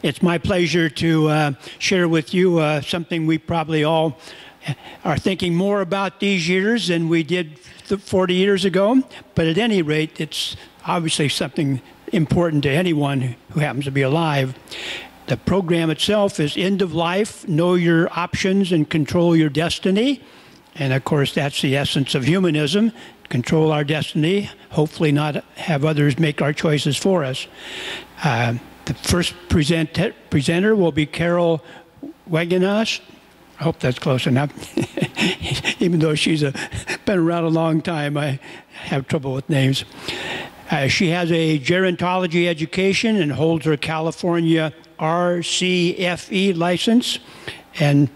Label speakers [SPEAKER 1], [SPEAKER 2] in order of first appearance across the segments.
[SPEAKER 1] It's my pleasure to share with you something we probably all are thinking more about these years than we did 40 years ago. But at any rate, it's obviously something important to anyone who happens to be alive. The program itself is End of Life, Know Your Options and Control Your Destiny. And of course, that's the essence of humanism. Control our destiny, hopefully not have others make our choices for us. The first presenter will be Carol Wegenas. I hope that's close enough. Even though she's been around a long time, I have trouble with names. She has a gerontology education and holds her California RCFE license. And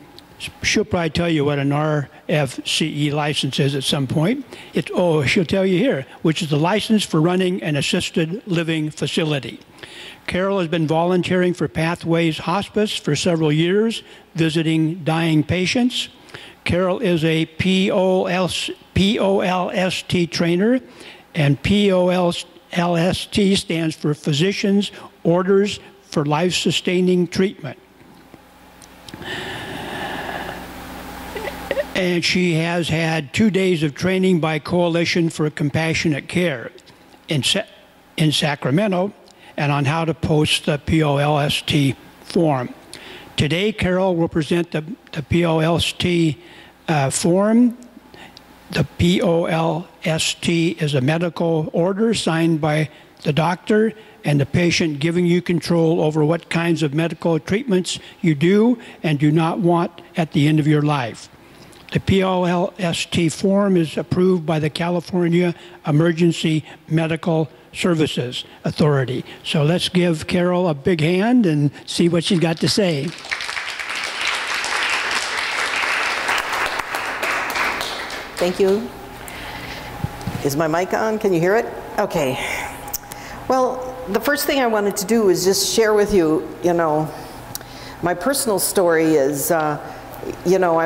[SPEAKER 1] she'll probably tell you what an RFCE license is at some point. She'll tell you here, which is the license for running an assisted living facility. Carol has been volunteering for Pathways Hospice for several years, visiting dying patients. Carol is a POLST trainer, and POLST stands for Physicians' Orders for Life-Sustaining Treatment. And she has had 2 days of training by Coalition for Compassionate Care in Sacramento, and on how to post the POLST form. Today, Carol will present the POLST form. The POLST is a medical order signed by the doctor and the patient, giving you control over what kinds of medical treatments you do and do not want at the end of your life. The POLST form is approved by the California Emergency Medical Services Authority. So let's give Carol a big hand and see what she's got to say.
[SPEAKER 2] Thank you. Is my mic on? Can you hear it? Okay. Well, the first thing I wanted to do is just share with you, my personal story is, I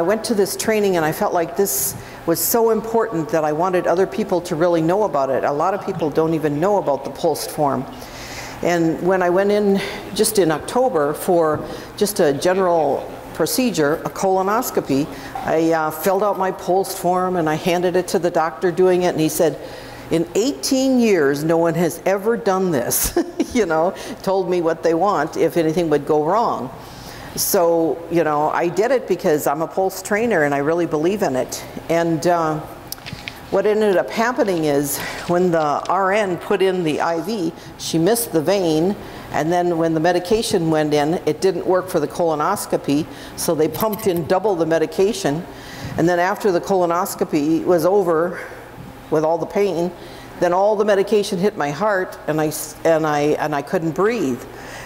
[SPEAKER 2] went to this training and I felt like this was so important that I wanted other people to really know about it. A lot of people don't even know about the POLST form. And when I went in just in October for just a general procedure, a colonoscopy, I filled out my POLST form and I handed it to the doctor doing it, and he said, in 18 years, no one has ever done this. Told me what they want if anything would go wrong. So, I did it because I'm a POLST trainer and I really believe in it. And what ended up happening is when the RN put in the IV, she missed the vein, and then when the medication went in, it didn't work for the colonoscopy, so they pumped in double the medication. And then after the colonoscopy was over with all the pain, then all the medication hit my heart and I couldn't breathe.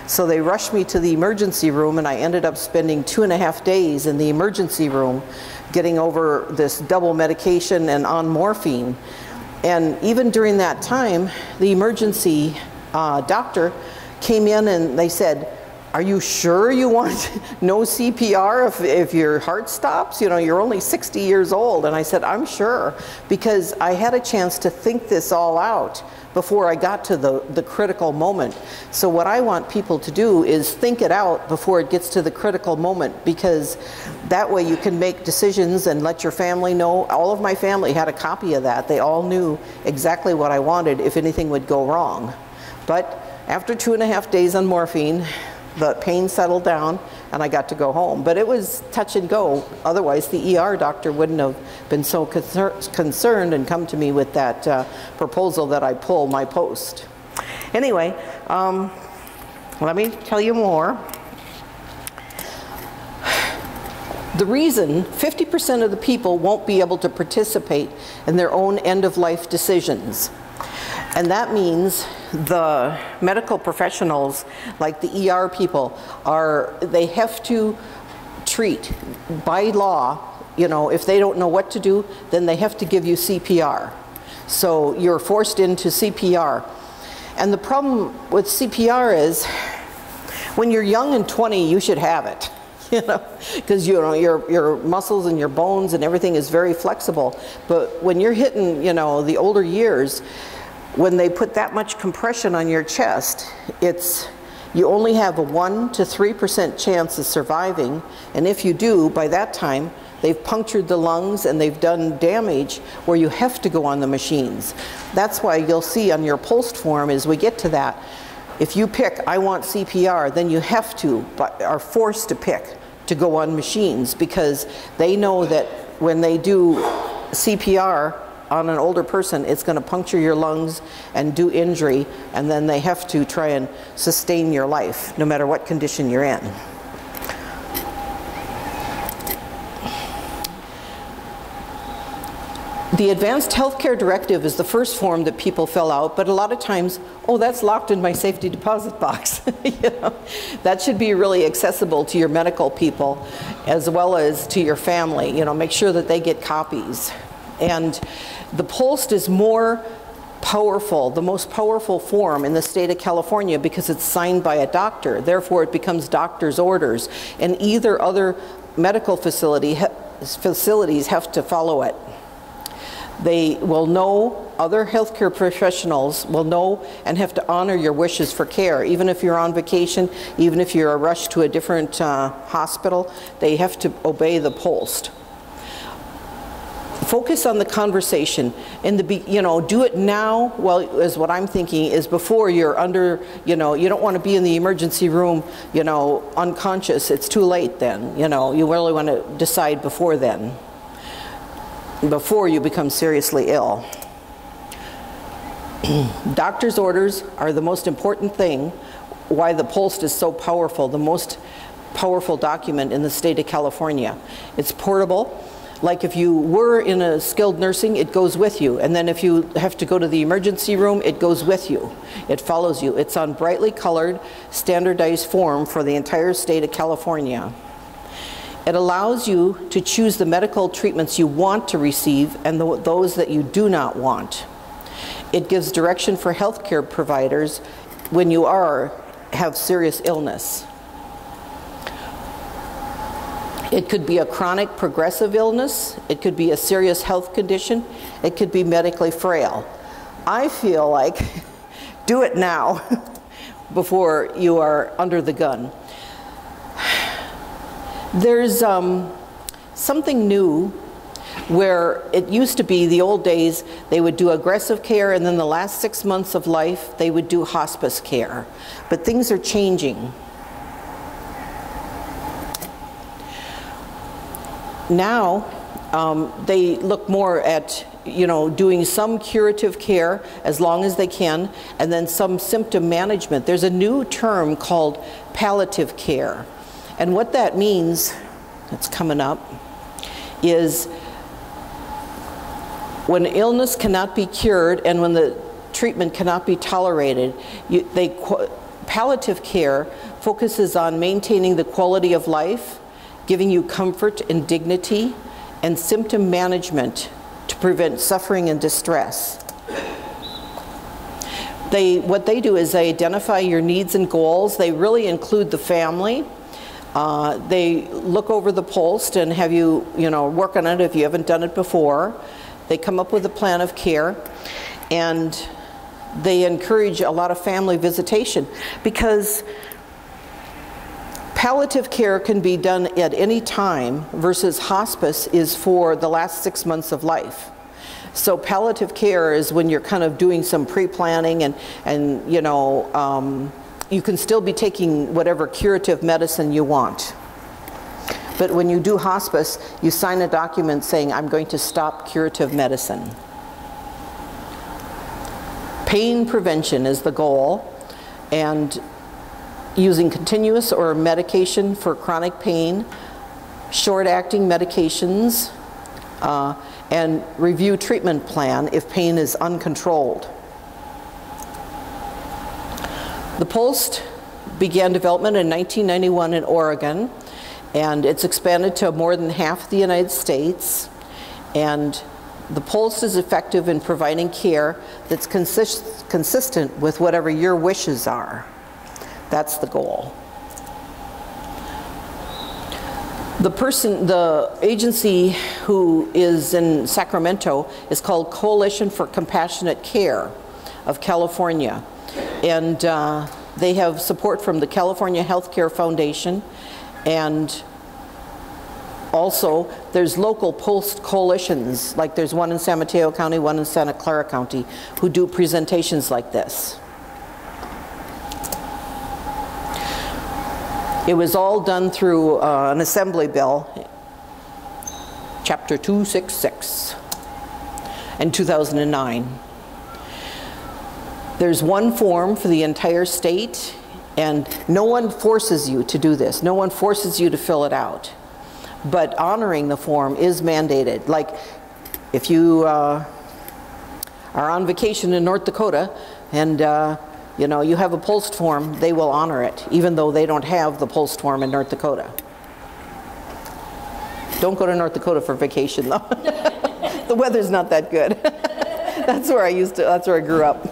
[SPEAKER 2] So they rushed me to the emergency room, and I ended up spending 2.5 days in the emergency room getting over this double medication and on morphine. And even during that time, the emergency doctor came in and they said, "Are you sure you want no CPR if your heart stops? You're only 60 years old." And I said, "I'm sure," because I had a chance to think this all out before I got to the critical moment. So what I want people to do is think it out before it gets to the critical moment, because that way you can make decisions and let your family know. All of my family had a copy of that. They all knew exactly what I wanted if anything would go wrong. But after 2.5 days on morphine, the pain settled down and I got to go home. But it was touch and go. Otherwise, the ER doctor wouldn't have been so concerned and come to me with that proposal that I pull my post. Anyway, let me tell you more. The reason 50% of the people won't be able to participate in their own end-of-life decisions. And that means the medical professionals, like the ER people, they have to treat by law, if they don't know what to do, then they have to give you CPR. So you're forced into CPR. And the problem with CPR is, when you're young and 20, you should have it. Because your muscles and your bones and everything is very flexible. But when you're hitting, the older years, when they put that much compression on your chest, it's You only have a 1 to 3% chance of surviving, and if you do, by that time, they've punctured the lungs and they've done damage where you have to go on the machines. That's why you'll see on your post form as we get to that, if you pick, I want CPR, then you have to, but are forced to pick to go on machines, because they know that when they do CPR on an older person, it's going to puncture your lungs and do injury, and then they have to try and sustain your life, no matter what condition you're in. The Advanced Healthcare Directive is the first form that people fill out, but a lot of times, oh, that's locked in my safety deposit box. You know? That should be really accessible to your medical people as well as to your family. You know, make sure that they get copies. And the POST is more powerful, the most powerful form in the state of California, because it's signed by a doctor. Therefore, it becomes doctor's orders, and either other medical facilities have to follow it. They will know, other healthcare professionals will know and have to honor your wishes for care. Even if you're on vacation, even if you're rushed to a different hospital, they have to obey the POST. Focus on the conversation. You know, do it now. Well, is what I'm thinking is before you're under, you know, you don't want to be in the emergency room, you know, unconscious. It's too late then. You know, you really want to decide before then, before you become seriously ill. Doctor's orders are the most important thing, why the POST is so powerful, the most powerful document in the state of California. It's portable. Like if you were in a skilled nursing, it goes with you. And then if you have to go to the emergency room, it goes with you. It follows you. It's on brightly colored, standardized form for the entire state of California. It allows you to choose the medical treatments you want to receive and those that you do not want. It gives direction for healthcare providers when you have serious illness. It could be a chronic progressive illness. It could be a serious health condition. It could be medically frail. I feel like do it now before you are under the gun. There's something new where it used to be the old days, they would do aggressive care, and then the last 6 months of life, they would do hospice care. But things are changing. Now, they look more at, you know, doing some curative care as long as they can, and then some symptom management. There's a new term called palliative care. And what that means, that's coming up, is when illness cannot be cured and when the treatment cannot be tolerated, palliative care focuses on maintaining the quality of life, giving you comfort and dignity, and symptom management to prevent suffering and distress. What they do is they identify your needs and goals. They really include the family. They look over the POST and have you, work on it if you haven't done it before. They come up with a plan of care, and they encourage a lot of family visitation, because palliative care can be done at any time versus hospice is for the last 6 months of life. So palliative care is when you're kind of doing some pre-planning and you can still be taking whatever curative medicine you want. But when you do hospice, you sign a document saying, I'm going to stop curative medicine. Pain prevention is the goal, and using continuous or medication for chronic pain, short-acting medications, and review treatment plan if pain is uncontrolled. The POST began development in 1991 in Oregon, and it's expanded to more than half the United States. And the POST is effective in providing care that's consistent with whatever your wishes are. That's the goal. The agency who is in Sacramento is called Coalition for Compassionate Care of California. And They have support from the California Healthcare Foundation, and also there's local pulse coalitions, like there's one in San Mateo County, one in Santa Clara County, who do presentations like this. It was all done through an assembly bill, Chapter 266, in 2009. There's one form for the entire state, and no one forces you to do this. No one forces you to fill it out. But honoring the form is mandated. Like if you are on vacation in North Dakota and you know, you have a pulsed form, they will honor it, even though they don't have the pulsed form in North Dakota. Don't go to North Dakota for vacation, though. The weather's not that good. That's where I grew up.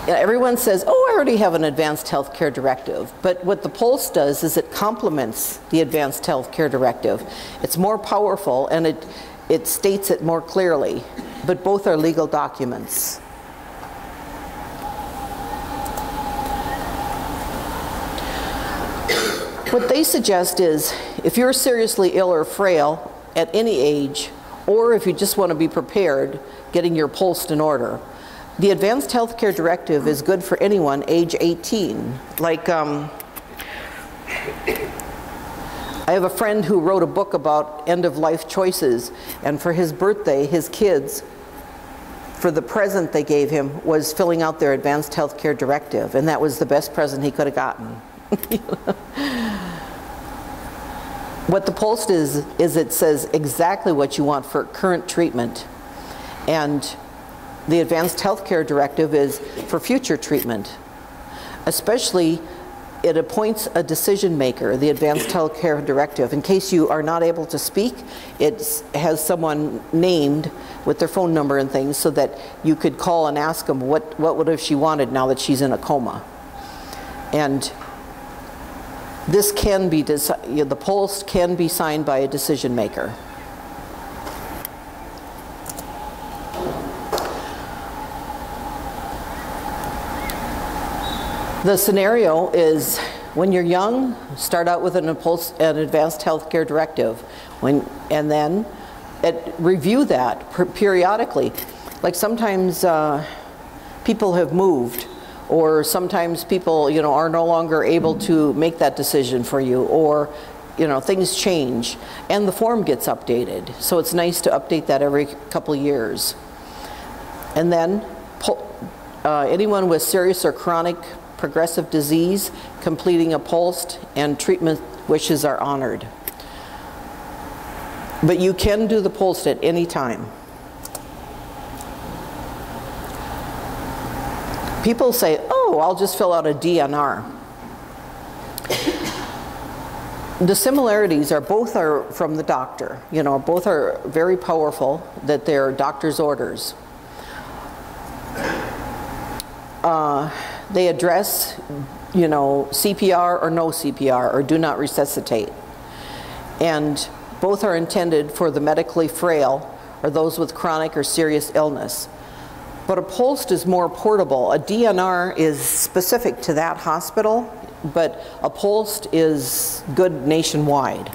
[SPEAKER 2] Yeah, everyone says, oh, I already have an advanced health care directive. But what the Pulse does is it complements the advanced health care directive. It's more powerful, and it states it more clearly. But both are legal documents. What they suggest is, if you're seriously ill or frail at any age, or if you just want to be prepared, getting your pulse in order, the Advanced Healthcare Directive is good for anyone age 18. Like, I have a friend who wrote a book about end-of-life choices, and for his birthday, his kids, for the present they gave him, was filling out their Advanced Healthcare Directive, and that was the best present he could have gotten. What the Pulse is it says exactly what you want for current treatment, and the Advanced Healthcare Directive is for future treatment. Especially, it appoints a decision maker, the Advanced Healthcare Directive. In case you are not able to speak, it has someone named with their phone number and things, so that you could call and ask them what would have she wanted now that she's in a coma. And this can be, the Pulse can be signed by a decision maker. The scenario is, when you're young, start out with an advanced healthcare directive, and then review that periodically. Like sometimes people have moved, or sometimes people, are no longer able to make that decision for you, or things change, and the form gets updated. So it's nice to update that every couple of years. And then anyone with serious or chronic progressive disease completing a pulsed and treatment wishes are honored. But you can do the pulsed at any time. People say, oh, I'll just fill out a DNR. The similarities are both are from the doctor. Both are very powerful, that they're doctor's orders. They address, CPR or no CPR, or do not resuscitate. And both are intended for the medically frail or those with chronic or serious illness. But a pulsed is more portable. A DNR is specific to that hospital, but a pulsed is good nationwide.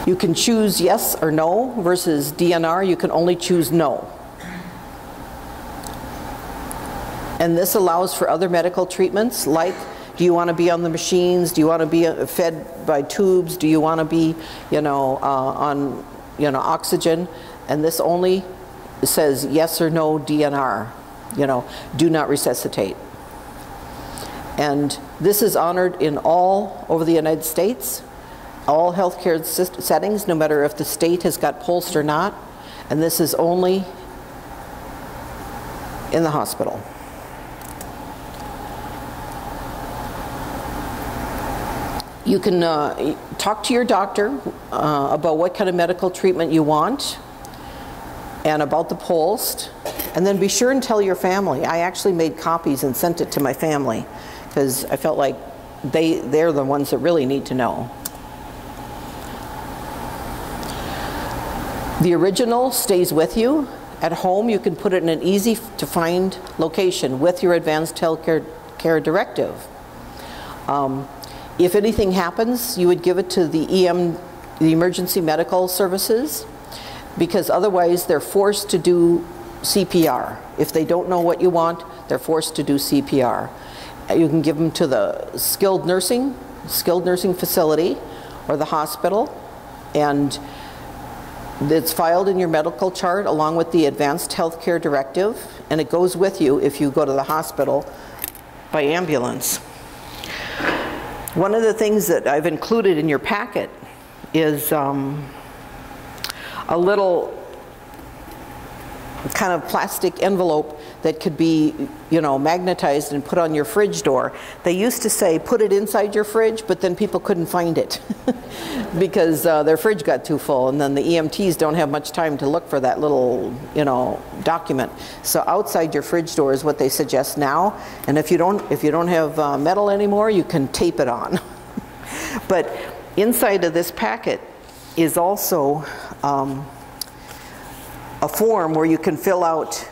[SPEAKER 2] You can choose yes or no, versus DNR, you can only choose no. And this allows for other medical treatments, like, do you want to be on the machines? Do you want to be fed by tubes? Do you want to be, on, oxygen? And this only says yes or no DNR, do not resuscitate. And this is honored in all over the United States. All healthcare settings, no matter if the state has got pulsed or not, and this is only in the hospital. You can talk to your doctor about what kind of medical treatment you want and about the pulsed, and then be sure and tell your family. I actually made copies and sent it to my family because I felt like they're the ones that really need to know. The original stays with you. At home, you can put it in an easy-to-find location with your Advanced Healthcare Directive. If anything happens, you would give it to the Emergency Medical Services, because otherwise they're forced to do CPR. If they don't know what you want, they're forced to do CPR. You can give them to the skilled nursing facility or the hospital, and it's filed in your medical chart along with the Advanced Healthcare Directive, and it goes with you if you go to the hospital by ambulance. One of the things that I've included in your packet is a little kind of plastic envelope that could be, magnetized and put on your fridge door. They used to say put it inside your fridge, but then people couldn't find it because their fridge got too full, and then the EMTs don't have much time to look for that little, document. So outside your fridge door is what they suggest now. And if you don't have metal anymore, you can tape it on. But inside of this packet is also a form where you can fill out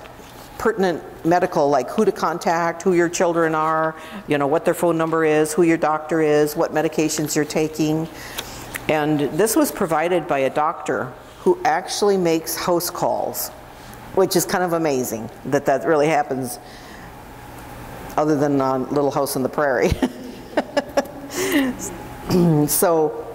[SPEAKER 2] pertinent medical, like who to contact, who your children are, what their phone number is, who your doctor is, what medications you're taking. And this was provided by a doctor who actually makes house calls, which is kind of amazing that that really happens, other than on Little House on the Prairie. So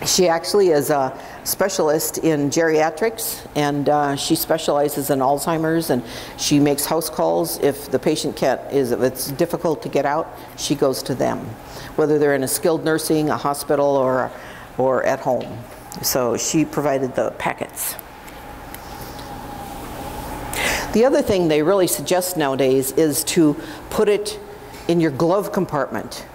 [SPEAKER 2] she actually is a specialist in geriatrics, and she specializes in Alzheimer's, and she makes house calls. If the patient if it's difficult to get out, she goes to them, whether they're in a skilled nursing, a hospital, or at home. So she provided the packets. The other thing they really suggest nowadays is to put it in your glove compartment.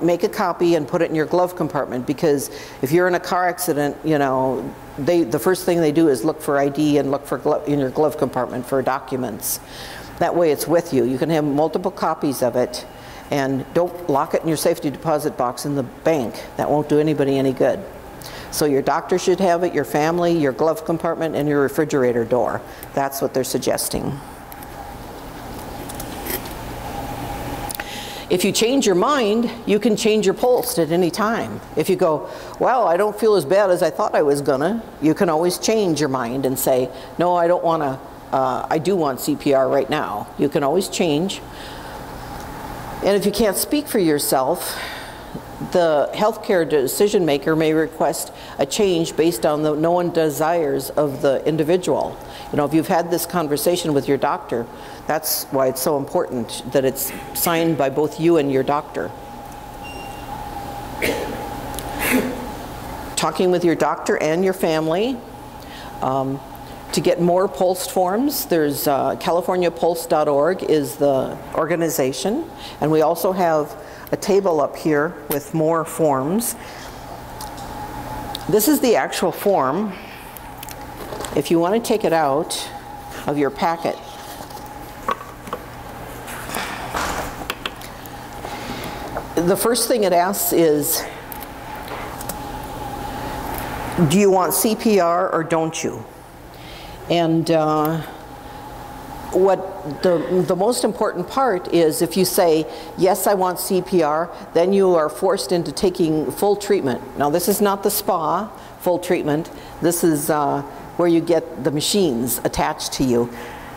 [SPEAKER 2] Make a copy and put it in your glove compartment, because if you're in a car accident, the first thing they do is look for ID and look for in your glove compartment for documents. That way it's with you. You can have multiple copies of it, and don't lock it in your safety deposit box in the bank. That won't do anybody any good. So your doctor should have it, your family, your glove compartment, and your refrigerator door. That's what they're suggesting. If you change your mind, you can change your pulse at any time. If you go, well, I don't feel as bad as I thought I was gonna, you can always change your mind and say, no, I don't wanna, I do want CPR right now. You can always change. And if you can't speak for yourself, the healthcare decision maker may request a change based on the known desires of the individual. If you've had this conversation with your doctor, that's why it's so important that it's signed by both you and your doctor. Talking with your doctor and your family. To get more pulse forms, there's CaliforniaPulse.org is the organization, and we also have a table up here with more forms. This is the actual form. If you want to take it out of your packet, the first thing it asks is, do you want CPR or don't you? And what the most important part is, if you say, yes, I want CPR, then you are forced into taking full treatment. Now, this is not the spa full treatment. This is where you get the machines attached to you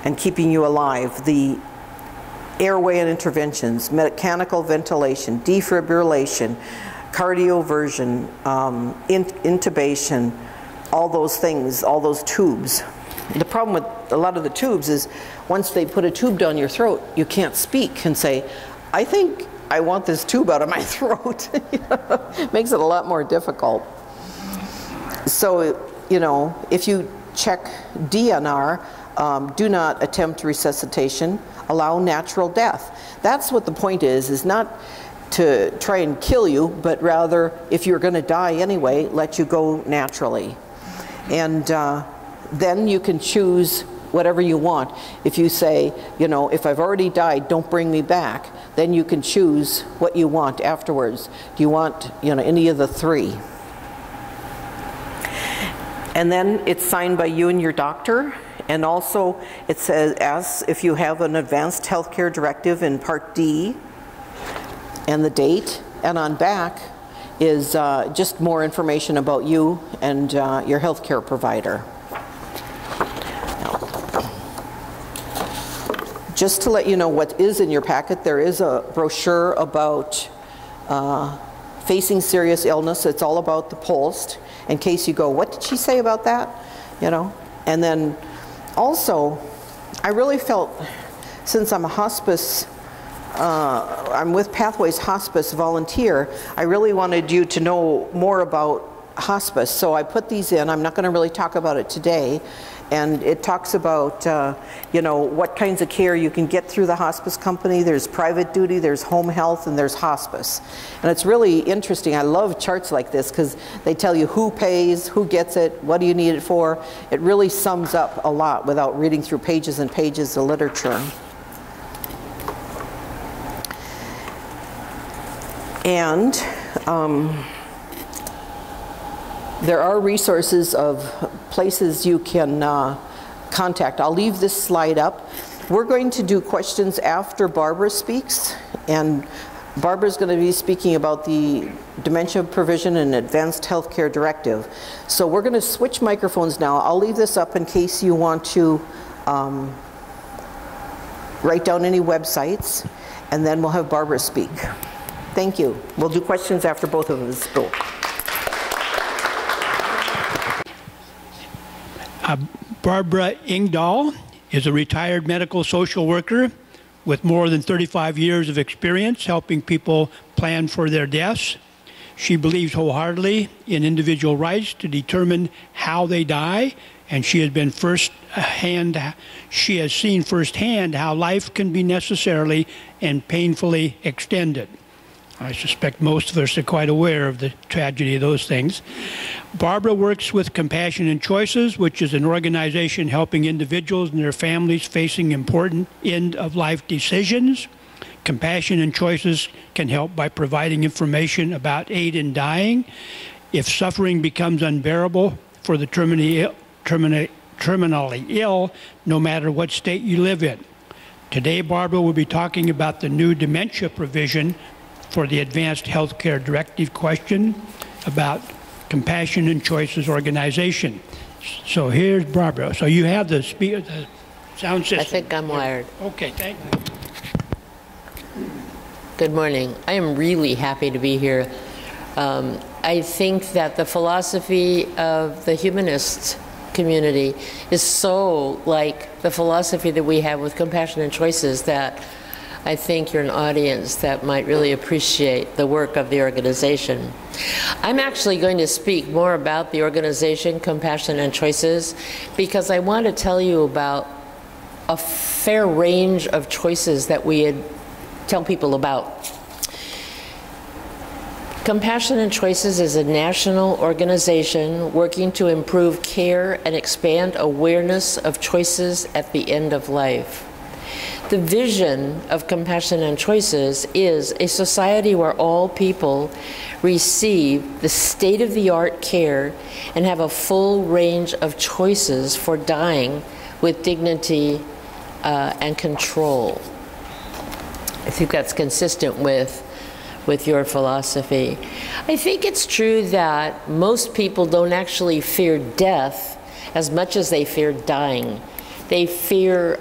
[SPEAKER 2] and keeping you alive. The airway and interventions, mechanical ventilation, defibrillation, cardioversion, intubation, all those things, all those tubes. The problem with a lot of the tubes is once they put a tube down your throat, you can't speak and say, I think I want this tube out of my throat. Makes it a lot more difficult. So, if you check DNR, do not attempt resuscitation, allow natural death. That's what the point is not to try and kill you, but rather, if you're going to die anyway, let you go naturally. And then you can choose whatever you want. If you say, if I've already died, don't bring me back, then you can choose what you want afterwards. Do you want, any of the three? And then it's signed by you and your doctor. And also it says, asks if you have an advanced healthcare directive in Part D and the date. And on back is just more information about you and your healthcare provider. Just to let you know what is in your packet, there is a brochure about facing serious illness. It's all about the pulse, in case you go, what did she say about that? You know, and then also, I really felt, since I'm a hospice, I'm with Pathways Hospice volunteer, I really wanted you to know more about hospice. So I put these in. I'm not going to really talk about it today. And it talks about, you know, what kinds of care you can get through the hospice company. There's private duty, there's home health, and there's hospice. And it's really interesting. I love charts like this because they tell you who pays, who gets it, what do you need it for. It really sums up a lot without reading through pages and pages of literature. And there are resources of places you can contact. I'll leave this slide up. We're going to do questions after Barbara speaks, and Barbara's going to be speaking about the Dementia Provision and Advanced Healthcare Directive. So we're going to switch microphones now. I'll leave this up in case you want to write down any websites, and then we'll have Barbara speak. Thank you. We'll do questions after both of us spoke.
[SPEAKER 1] Barbara Ingdahl is a retired medical social worker with more than 35 years of experience helping people plan for their deaths. She believes wholeheartedly in individual rights to determine how they die, and she has seen firsthand how life can be necessarily and painfully extended. I suspect most of us are quite aware of the tragedy of those things. Barbara works with Compassion and Choices, which is an organization helping individuals and their families facing important end-of-life decisions. Compassion and Choices can help by providing information about aid in dying. If suffering becomes unbearable for the terminally ill, no matter what state you live in. Today, Barbara will be talking about the new dementia provision for the Advanced Healthcare Directive question about Compassion and Choices organization. So here's Barbara. So you have the sound system.
[SPEAKER 3] I think I'm wired.
[SPEAKER 1] Okay, thank you.
[SPEAKER 3] Good morning. I am really happy to be here. I think that the philosophy of the humanist community is so like the philosophy that we have with Compassion and Choices that I think you're an audience that might really appreciate the work of the organization. I'm actually going to speak more about the organization, Compassion and Choices, because I want to tell you about a fair range of choices that we tell people about. Compassion and Choices is a national organization working to improve care and expand awareness of choices at the end of life. The vision of Compassion and Choices is a society where all people receive the state-of-the-art care and have a full range of choices for dying with dignity and control. I think that's consistent with your philosophy. I think it's true that most people don't actually fear death as much as they fear dying. They fear,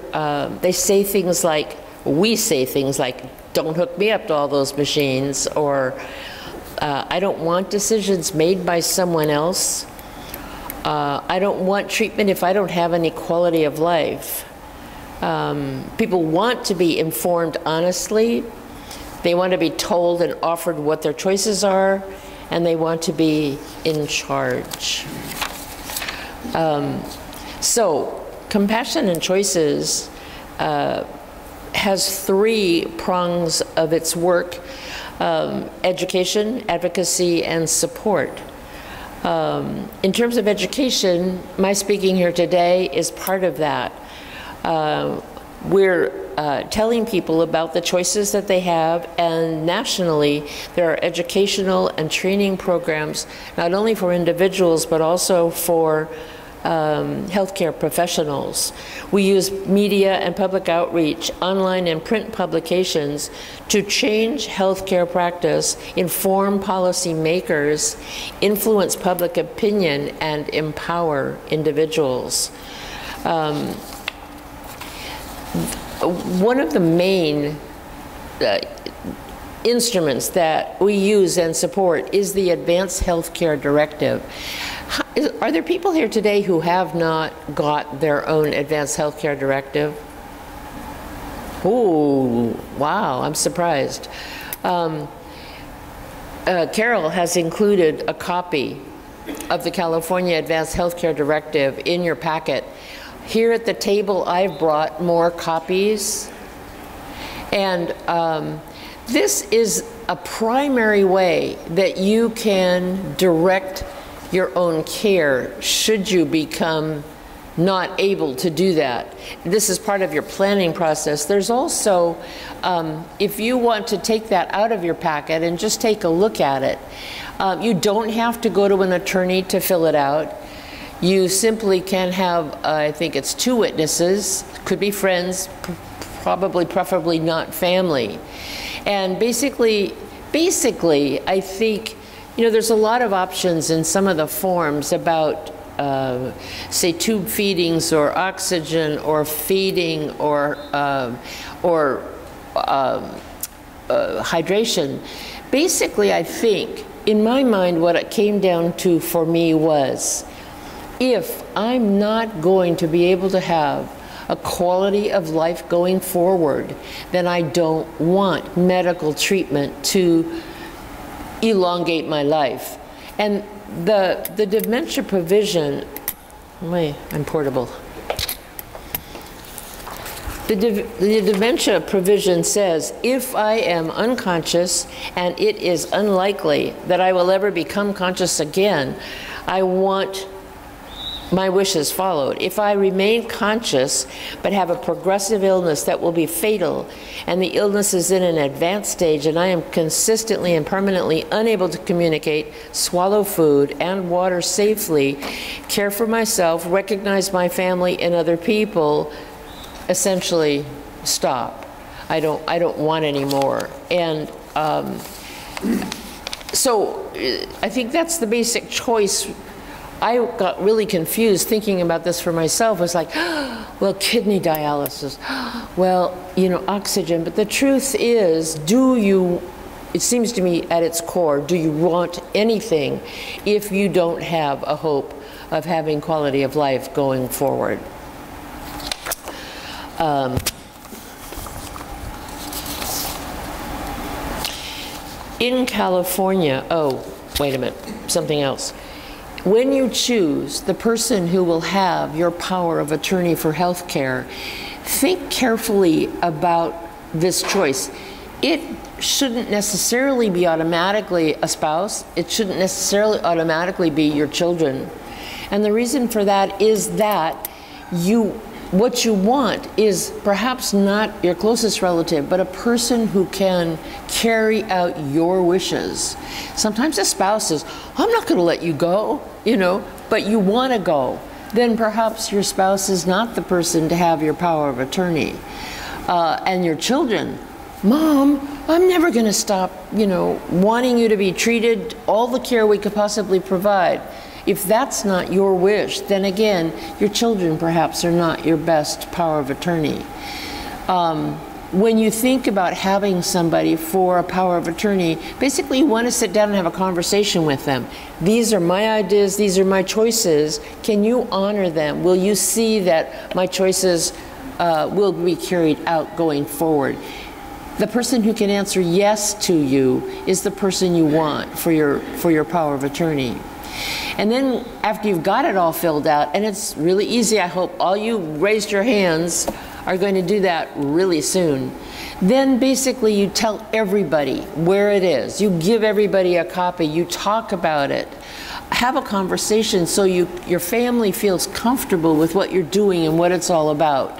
[SPEAKER 3] they say things like, we say things like, don't hook me up to all those machines, or I don't want decisions made by someone else. I don't want treatment if I don't have any quality of life. People want to be informed honestly. They want to be told and offered what their choices are, and they want to be in charge. So Compassion and Choices has three prongs of its work: education, advocacy, and support. In terms of education, my speaking here today is part of that. we're telling people about the choices that they have, and nationally there are educational and training programs not only for individuals but also for healthcare professionals. We use media and public outreach, online and print publications to change healthcare practice, inform policy makers, influence public opinion, and empower individuals. One of the main instruments that we use and support is the Advanced Healthcare Directive. Are there people here today who have not got their own Advanced Healthcare Directive? Oh, wow, I'm surprised. Carol has included a copy of the California Advanced Healthcare Directive in your packet. Here at the table, I've brought more copies. And this is a primary way that you can direct your own care should you become not able to do that. This is part of your planning process. There's also, if you want to take that out of your packet and just take a look at it, you don't have to go to an attorney to fill it out. You simply can have, I think it's 2 witnesses, could be friends, probably, preferably not family. And basically, I think, you know, there's a lot of options in some of the forms about, say, tube feedings or oxygen or feeding or hydration. Basically, I think, in my mind, what it came down to for me was, if I'm not going to be able to have a quality of life going forward, then I don't want medical treatment to elongate my life. And the dementia provision, I'm portable. The dementia provision says, if I am unconscious and it is unlikely that I will ever become conscious again, I want my wishes followed. If I remain conscious but have a progressive illness that will be fatal, and the illness is in an advanced stage, and I am consistently and permanently unable to communicate, swallow food and water safely, care for myself, recognize my family and other people, essentially stop. I don't want any more. And so I think that's the basic choice. I got really confused thinking about this for myself. It was like, well, kidney dialysis, well, you know, oxygen. But the truth is, it seems to me at its core, do you want anything if you don't have a hope of having quality of life going forward? In California, oh, wait a minute, something else. When you choose the person who will have your power of attorney for health care, think carefully about this choice. It shouldn't necessarily be automatically a spouse. It shouldn't necessarily automatically be your children. And the reason for that is that what you want is perhaps not your closest relative, but a person who can carry out your wishes. Sometimes a spouse says, I'm not going to let you go, you know, but you want to go. Then perhaps your spouse is not the person to have your power of attorney. And your children, Mom, I'm never going to stop, you know, wanting you to be treated all the care we could possibly provide. If that's not your wish, then again, your children perhaps are not your best power of attorney. When you think about having somebody for a power of attorney, basically you want to sit down and have a conversation with them. These are my ideas, these are my choices. Can you honor them? Will you see that my choices will be carried out going forward? The person who can answer yes to you is the person you want for your power of attorney. And then after you've got it all filled out, and it's really easy, I hope all you raised your hands are going to do that really soon. Then basically you tell everybody where it is. You give everybody a copy. You talk about it. Have a conversation so your family feels comfortable with what you're doing and what it's all about.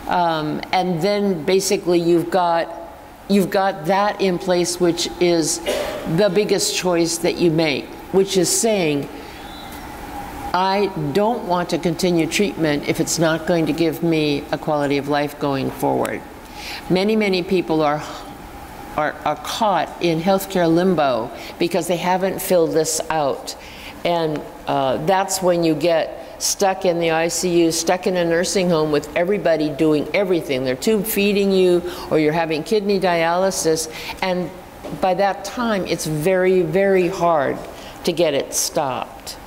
[SPEAKER 3] And then basically you've got that in place, which is the biggest choice that you make, which is saying, I don't want to continue treatment if it's not going to give me a quality of life going forward. Many, many people are caught in healthcare limbo because they haven't filled this out. And that's when you get stuck in the ICU, stuck in a nursing home with everybody doing everything. They're tube feeding you, or you're having kidney dialysis. And by that time, it's very, very hard to get it stopped.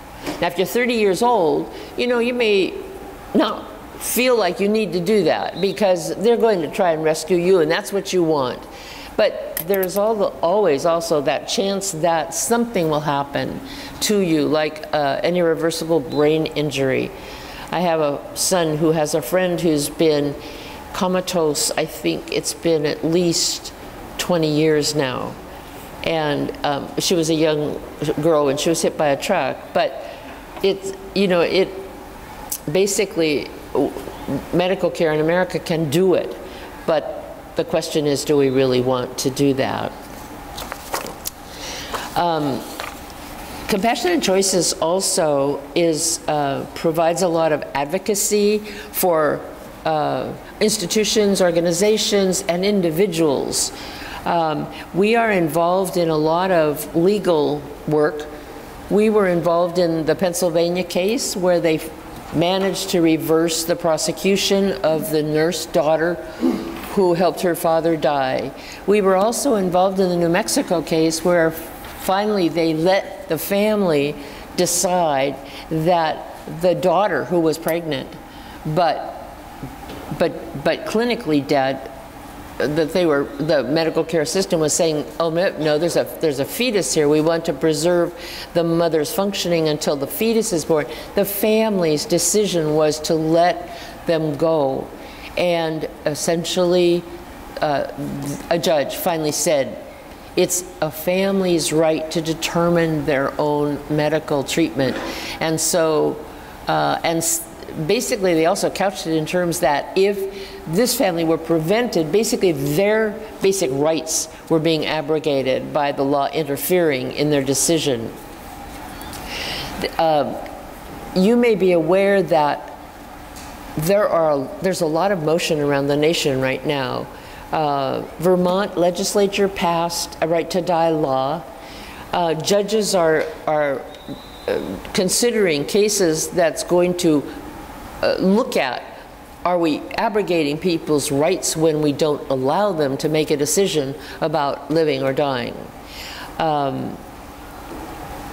[SPEAKER 3] Now, if you're 30 years old, you know, you may not feel like you need to do that because they're going to try and rescue you, and that's what you want. But there's always also that chance that something will happen to you, like an irreversible brain injury. I have a son who has a friend who's been comatose. I think it's been at least 20 years now. And she was a young girl when she was hit by a truck. But it's, you know, it basically, medical care in America can do it. But the question is, do we really want to do that? Compassionate Choices also provides a lot of advocacy for institutions, organizations, and individuals. We are involved in a lot of legal work. We were involved in the Pennsylvania case where they managed to reverse the prosecution of the nurse daughter who helped her father die. We were also involved in the New Mexico case where finally they let the family decide that the daughter, who was pregnant but clinically dead, that the medical care system was saying, oh no, there's a fetus here. We want to preserve the mother's functioning until the fetus is born. The family's decision was to let them go. And essentially, a judge finally said, it's a family's right to determine their own medical treatment. And so, basically they also couched it in terms that if this family were prevented, basically their basic rights were being abrogated by the law interfering in their decision. You may be aware that there's a lot of motion around the nation right now. Vermont legislature passed a right to die law. Judges are considering cases that's going to look at, are we abrogating people's rights when we don't allow them to make a decision about living or dying?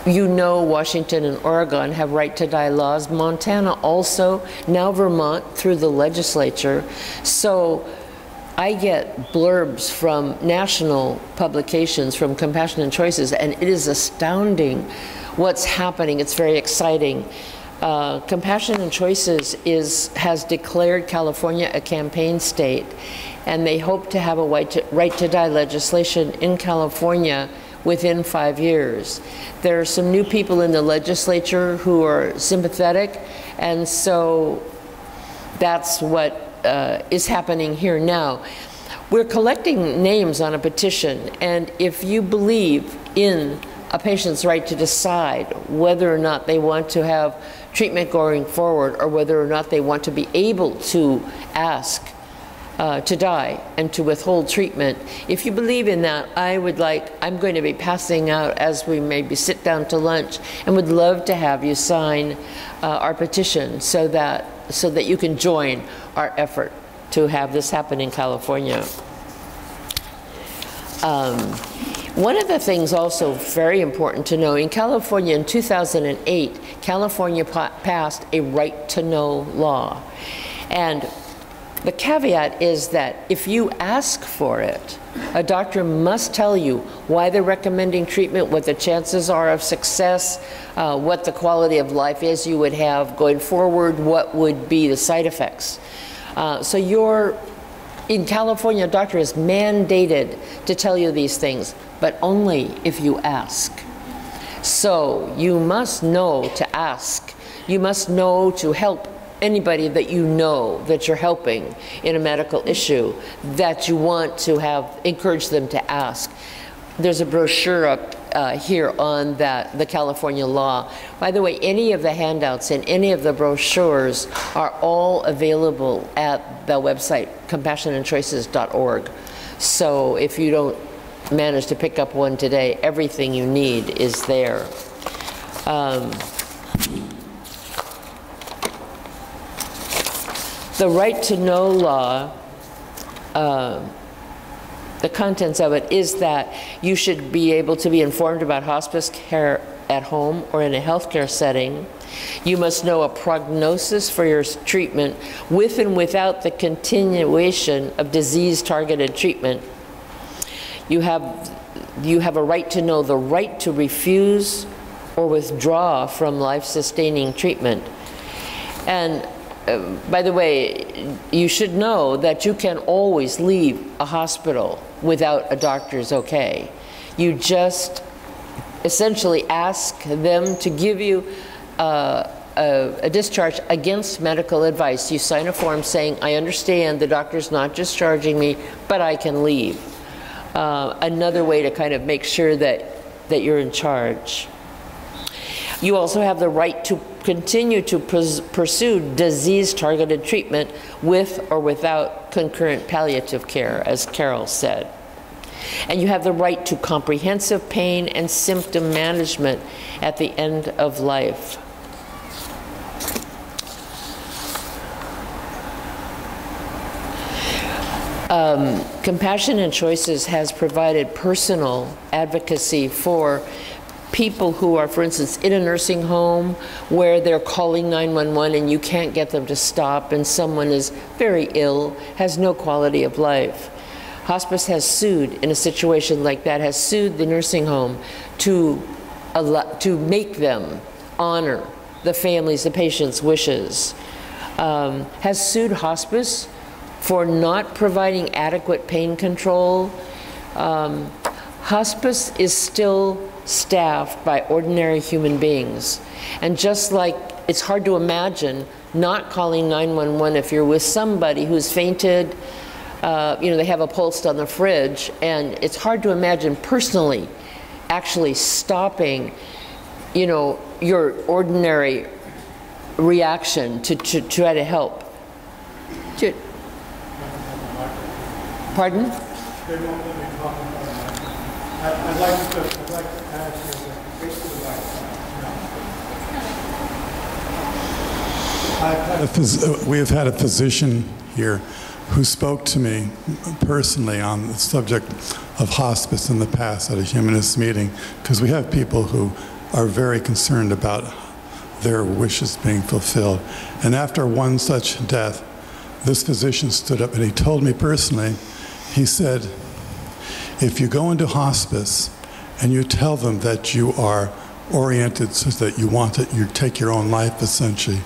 [SPEAKER 3] You know, Washington and Oregon have right to die laws. Montana also, now Vermont through the legislature. So I get blurbs from national publications, from Compassionate Choices, and it is astounding what's happening. It's very exciting. Compassionate Choices has declared California a campaign state, and they hope to have a right to die legislation in California within 5 years. There are some new people in the legislature who are sympathetic, and so that's what is happening here now. We're collecting names on a petition, and if you believe in a patient's right to decide whether or not they want to have treatment going forward, or whether or not they want to be able to ask to die and to withhold treatment. If you believe in that, I'm going to be passing out as we maybe sit down to lunch, and would love to have you sign our petition so that you can join our effort to have this happen in California. One of the things also very important to know, in California in 2008, California passed a right to know law. And the caveat is that if you ask for it, a doctor must tell you why they're recommending treatment, what the chances are of success, what the quality of life is you would have going forward, what would be the side effects. In California, a doctor is mandated to tell you these things, but only if you ask. So you must know to ask. You must know to help anybody that you know that you're helping in a medical issue that you want to encourage them to ask. There's a brochure up here on the California law. By the way, any of the handouts and any of the brochures are all available at the website compassionandchoices.org. So if you don't manage to pick up one today, everything you need is there. The right to know law, the contents of it is that you should be able to be informed about hospice care at home or in a healthcare setting. You must know a prognosis for your treatment with and without the continuation of disease-targeted treatment. You have a right to know the right to refuse or withdraw from life-sustaining treatment. And by the way, you should know that you can always leave a hospital without a doctor's okay. You just essentially ask them to give you a discharge against medical advice. You sign a form saying, I understand the doctor's not discharging me, but I can leave. Another way to kind of make sure that you're in charge. You also have the right to continue to pursue disease-targeted treatment with or without concurrent palliative care, as Carol said. And you have the right to comprehensive pain and symptom management at the end of life. Compassion and Choices has provided personal advocacy for people who are, for instance, in a nursing home where they're calling 911 and you can't get them to stop and someone is very ill, has no quality of life. Hospice has sued in a situation like that, has sued the nursing home to make them honor the family's, the patient's wishes. Has sued hospice for not providing adequate pain control. Hospice is still staffed by ordinary human beings. And just like it's hard to imagine not calling 911 if you're with somebody who's fainted, you know, they have a pulse on the fridge, and it's hard to imagine personally actually stopping, you know, your ordinary reaction to try to help. Pardon?
[SPEAKER 4] They won't let me talk about that. I'd like to ask you a we have had a physician here who spoke to me personally on the subject of hospice in the past at a Humanist meeting, because we have people who are very concerned about their wishes being fulfilled. And after one such death, this physician stood up and he told me personally, he said, if you go into hospice and you tell them that you are oriented so that you want it, you take your own life essentially,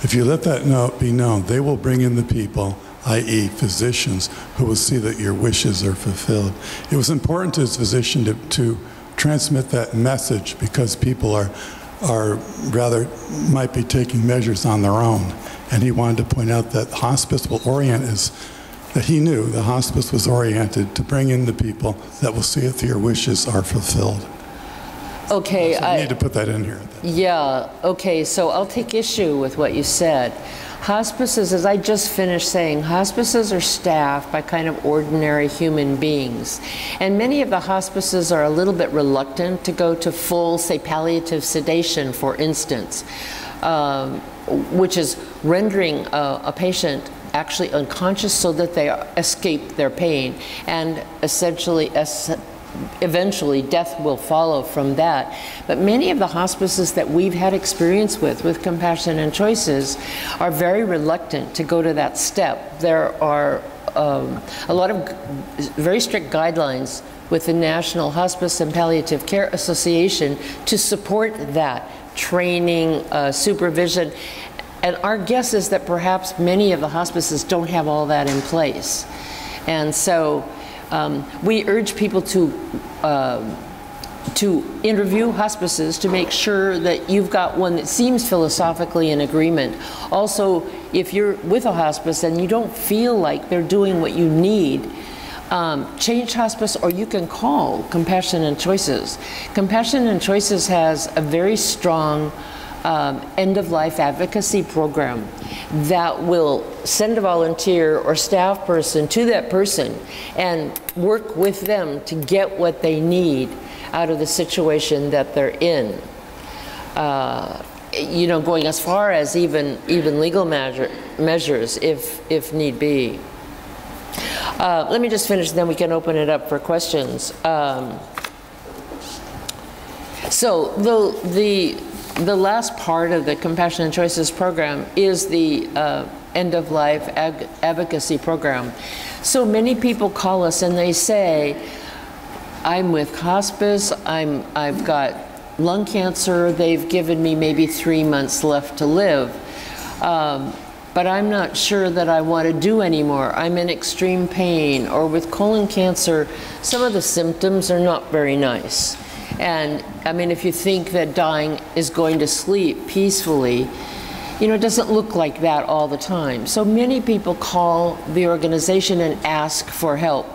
[SPEAKER 4] if you let that be known, they will bring in the people, i.e. physicians, who will see that your wishes are fulfilled. It was important to his physician to transmit that message, because people might be taking measures on their own. And he wanted to point out that hospice will orient that he knew the hospice was oriented to bring in the people that will see if your wishes are fulfilled.
[SPEAKER 3] Okay,
[SPEAKER 4] so I need to put that in here.
[SPEAKER 3] Yeah, okay, so I'll take issue with what you said. Hospices, as I just finished saying, hospices are staffed by kind of ordinary human beings. And many of the hospices are a little bit reluctant to go to full, say, palliative sedation, for instance, which is rendering a patient actually unconscious so that they escape their pain, and essentially eventually death will follow from that. But many of the hospices that we've had experience with Compassion and Choices, are very reluctant to go to that step. There are a lot of very strict guidelines with the National Hospice and Palliative Care Association to support that training, supervision. And our guess is that perhaps many of the hospices don't have all that in place. And so we urge people to to interview hospices to make sure that you've got one that seems philosophically in agreement. Also, if you're with a hospice and you don't feel like they're doing what you need, change hospice, or you can call Compassion and Choices. Compassion and Choices has a very strong end-of-life advocacy program that will send a volunteer or staff person to that person and work with them to get what they need out of the situation that they're in. You know, going as far as even legal measures if need be. Let me just finish, then we can open it up for questions. So the last part of the Compassion and Choices program is the end-of-life advocacy program. So many people call us and they say, I'm with hospice, I've got lung cancer, they've given me maybe 3 months left to live, but I'm not sure that I want to do anymore. I'm in extreme pain. Or with colon cancer, some of the symptoms are not very nice. And I mean, if you think that dying is going to sleep peacefully, you know, it doesn't look like that all the time. So many people call the organization and ask for help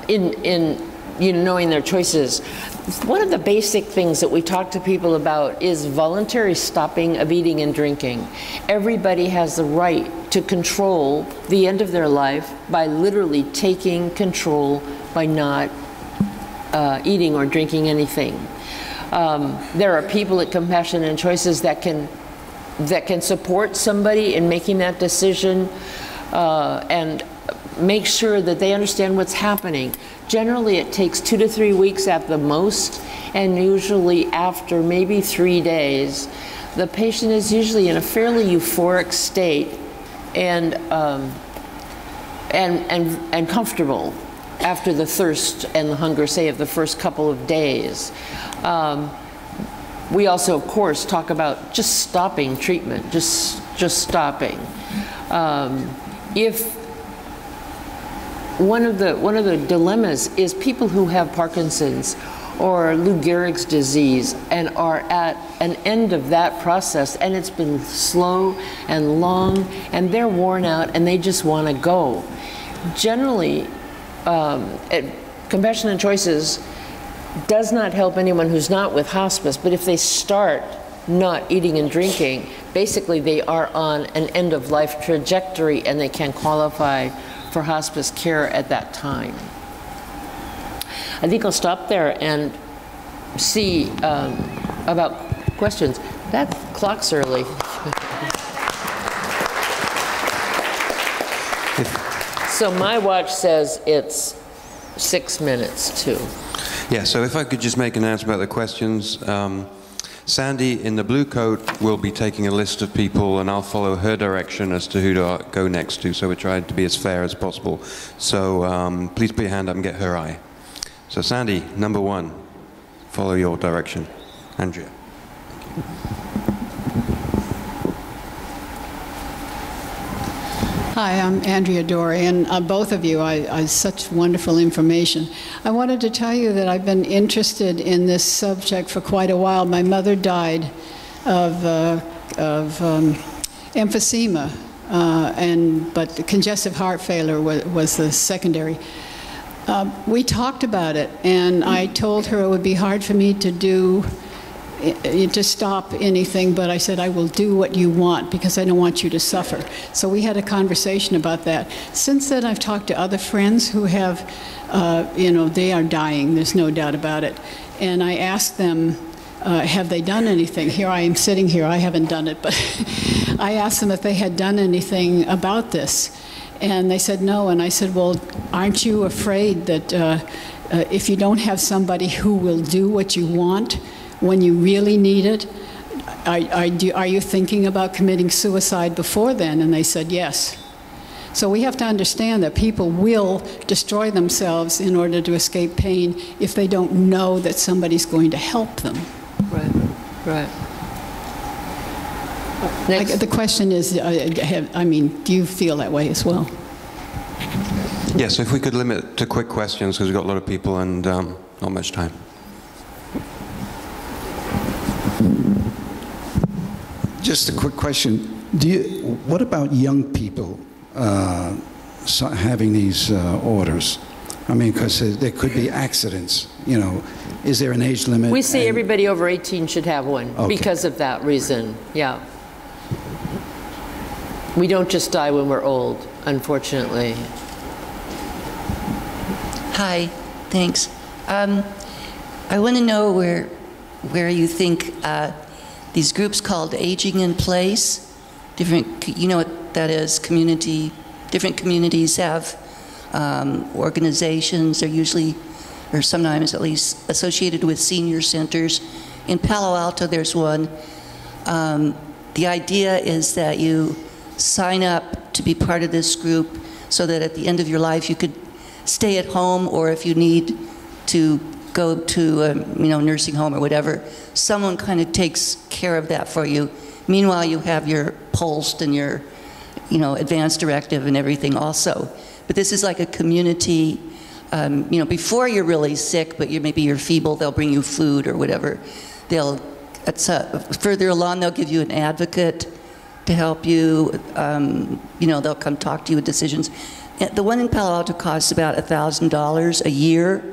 [SPEAKER 3] in you know, knowing their choices. One of the basic things that we talk to people about is voluntary stopping of eating and drinking. Everybody has the right to control the end of their life by literally taking control by not eating or drinking anything. There are people at Compassion and Choices that can support somebody in making that decision and make sure that they understand what's happening. Generally, it takes 2 to 3 weeks at the most, and usually after maybe 3 days, the patient is usually in a fairly euphoric state and comfortable after the thirst and the hunger, say, of the first couple of days. We also, of course, talk about just stopping treatment, just stopping. If one of the dilemmas is people who have Parkinson's or Lou Gehrig's disease and are at an end of that process, and it's been slow and long, and they're worn out and they just want to go. Generally, Compassion and Choices does not help anyone who's not with hospice, but if they start not eating and drinking, basically they are on an end-of-life trajectory and they can qualify for hospice care at that time. I think I'll stop there and see about questions. That clock's early. So my watch says it's 6 minutes too.
[SPEAKER 5] Yeah, so if I could just make an announcement about the questions. Sandy in the blue coat will be taking a list of people, and I'll follow her direction as to who to go next to, so we're trying to be as fair as possible. So please put your hand up and get her eye. So Sandy, number 1, follow your direction. Andrea.
[SPEAKER 6] Hi, I'm Andrea Dory, and both of you, such wonderful information. I wanted to tell you that I've been interested in this subject for quite a while. My mother died of emphysema, but congestive heart failure was the secondary. We talked about it, and I told her it would be hard for me to stop anything, but I said, I will do what you want because I don't want you to suffer. So we had a conversation about that. Since then, I've talked to other friends who have, they are dying, there's no doubt about it. And I asked them, have they done anything? Here I am sitting here, I haven't done it, but I asked them if they had done anything about this. And they said no, and I said, well, aren't you afraid that if you don't have somebody who will do what you want, when you really need it, are you thinking about committing suicide before then? And they said yes. So we have to understand that people will destroy themselves in order to escape pain if they don't know that somebody's going to help them.
[SPEAKER 3] Right. Next.
[SPEAKER 6] The question is, do you feel that way as well?
[SPEAKER 5] Yes, if we could limit to quick questions, because we've got a lot of people and not much time.
[SPEAKER 7] Just a quick question. What about young people having these orders? I mean, because there could be accidents, you know. Is there an age limit?
[SPEAKER 3] We say everybody over 18 should have one because of that reason, yeah. We don't just die when we're old, unfortunately.
[SPEAKER 8] Hi, thanks. I want to know where you think these groups called Aging in Place, you know what that is, different communities have organizations. They're usually, or sometimes at least, associated with senior centers. In Palo Alto, there's one. The idea is that you sign up to be part of this group so that at the end of your life you could stay at home, or if you need to go to a nursing home or whatever, someone kind of takes care of that for you. Meanwhile, you have your POLST and your advance directive and everything also. But this is like a community, before you're really sick, but maybe you're feeble, they'll bring you food or whatever. Further along, they'll give you an advocate to help you. They'll come talk to you with decisions. The one in Palo Alto costs about $1,000 a year.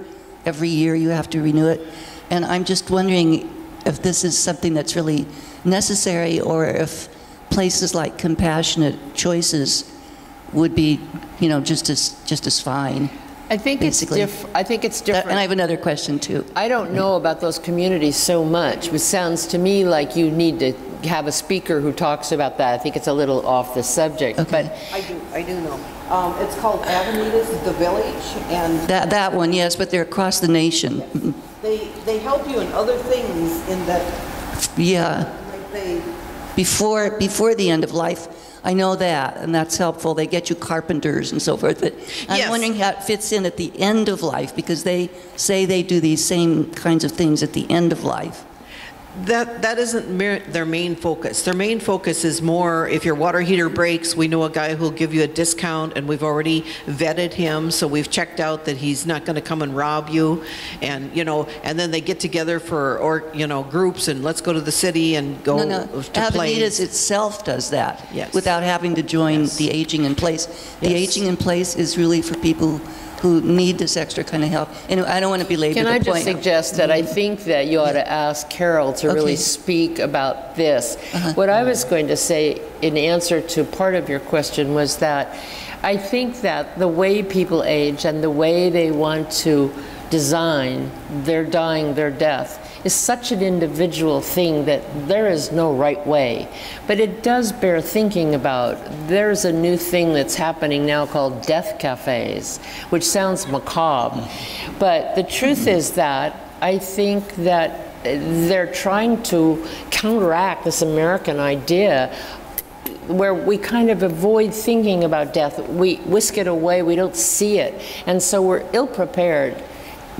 [SPEAKER 8] Every year you have to renew it. And I'm just wondering if this is something that's really necessary, or if places like Compassionate Choices would be, just as fine.
[SPEAKER 3] I think it's different.
[SPEAKER 8] And I have another question too.
[SPEAKER 3] I don't know about those communities so much. It sounds to me like you need to have a speaker who talks about that. I think it's a little off the subject.
[SPEAKER 8] Okay.
[SPEAKER 3] But
[SPEAKER 2] I do know. It's called Avenidas, the Village, and
[SPEAKER 8] that one, yes, but they're across the nation.
[SPEAKER 2] yes. They help you in other things in that.
[SPEAKER 8] Yeah.
[SPEAKER 2] Like
[SPEAKER 8] before the end of life, I know that, and that's helpful. They get you carpenters and so forth. But I'm wondering how it fits in at the end of life, because they say they do these same kinds of things at the end of life.
[SPEAKER 2] That isn't their main focus. Their main focus is more, if your water heater breaks, we know a guy who'll give you a discount, and we've already vetted him, so we've checked out that he's not going to come and rob you. And and then they get together for groups, and let's go to the city and go to play.
[SPEAKER 8] Avenidas itself does that,
[SPEAKER 2] yes,
[SPEAKER 8] without having to join the Aging in Place. The Aging in Place is really for people who need this extra kind of help. And I don't want to belabor the point.
[SPEAKER 3] Can I just suggest that I think that you ought to ask Carol to really speak about this. What I was going to say in answer to part of your question was that I think that the way people age and the way they want to design their dying, their death, is such an individual thing that there is no right way. But it does bear thinking about. There's a new thing that's happening now called death cafes, which sounds macabre. But the truth is that I think that they're trying to counteract this American idea where we kind of avoid thinking about death. We whisk it away, we don't see it. And so we're ill-prepared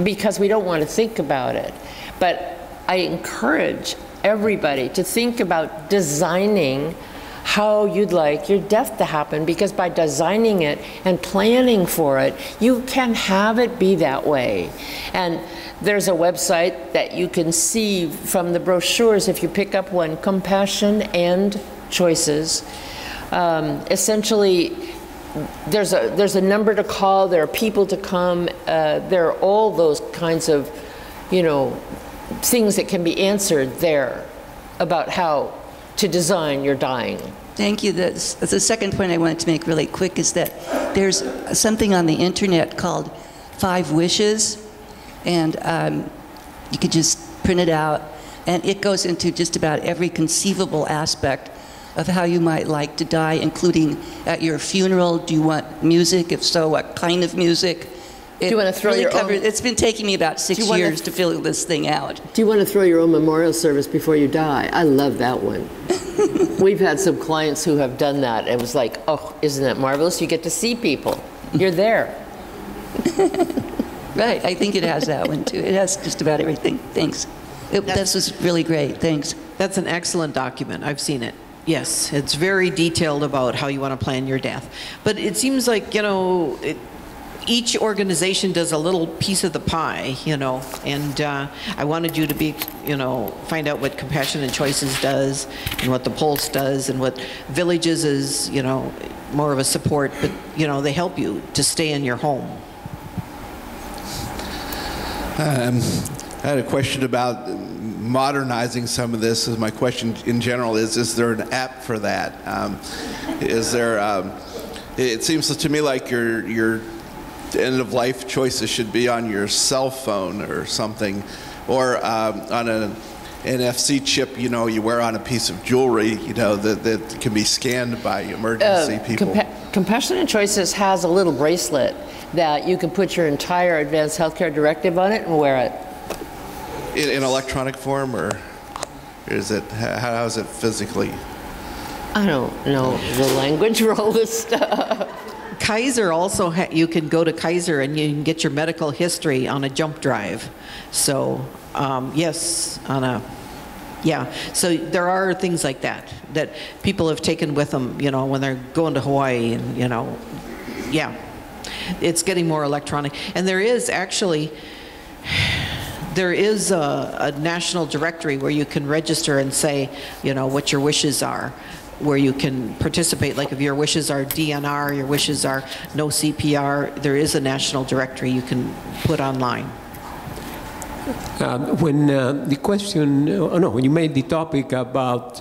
[SPEAKER 3] because we don't want to think about it. But I encourage everybody to think about designing how you'd like your death to happen, because by designing it and planning for it, you can have it be that way. And there's a website that you can see from the brochures if you pick up one, Compassion and Choices. Essentially, there's a number to call, there are people to come, there are all those kinds of, things that can be answered there about how to design your dying.
[SPEAKER 8] Thank you. The second point I wanted to make really quick is that there's something on the internet called 5 Wishes, and you could just print it out, and it goes into just about every conceivable aspect of how you might like to die, including at your funeral. Do you want music? If so, what kind of music?
[SPEAKER 3] Do you want to throw your own?
[SPEAKER 8] It's been taking me about 6 years to fill this thing out.
[SPEAKER 3] Do you want to throw your own memorial service before you die? I love that one. We've had some clients who have done that. It was like, oh, isn't that marvelous? You get to see people. You're there.
[SPEAKER 8] Right. I think it has that one too. It has just about everything. Thanks. This was really great. Thanks.
[SPEAKER 2] That's an excellent document. I've seen it. Yes, it's very detailed about how you want to plan your death. But it seems like, each organization does a little piece of the pie, you know, and I wanted you to be, you know, find out what Compassion and Choices does and what the Pulse does and what Villages is, you know, more of a support, but, you know, they help you to stay in your home.
[SPEAKER 9] I had a question about modernizing some of this. My question in general is there an app for that? Is there, it seems to me like your end-of-life choices should be on your cell phone or something, or on an NFC chip, you know, you wear on a piece of jewelry, you know, that can be scanned by emergency people.
[SPEAKER 3] Compassion and Choices has a little bracelet that you can put your entire Advanced Healthcare Directive on it and wear it.
[SPEAKER 9] In electronic form, or is it, how is it physically?
[SPEAKER 3] I don't know the language for all this stuff.
[SPEAKER 2] Kaiser also, you can go to Kaiser and you can get your medical history on a jump drive. So, yes, on a, yeah. So there are things like that that people have taken with them, you know, when they're going to Hawaii and, you know, yeah. It's getting more electronic. And there is actually, there is a national directory where you can register and say, you know, what your wishes are, where you can participate. Like if your wishes are DNR, your wishes are no CPR, there is a national directory you can put online.
[SPEAKER 10] When the question, when you made the topic about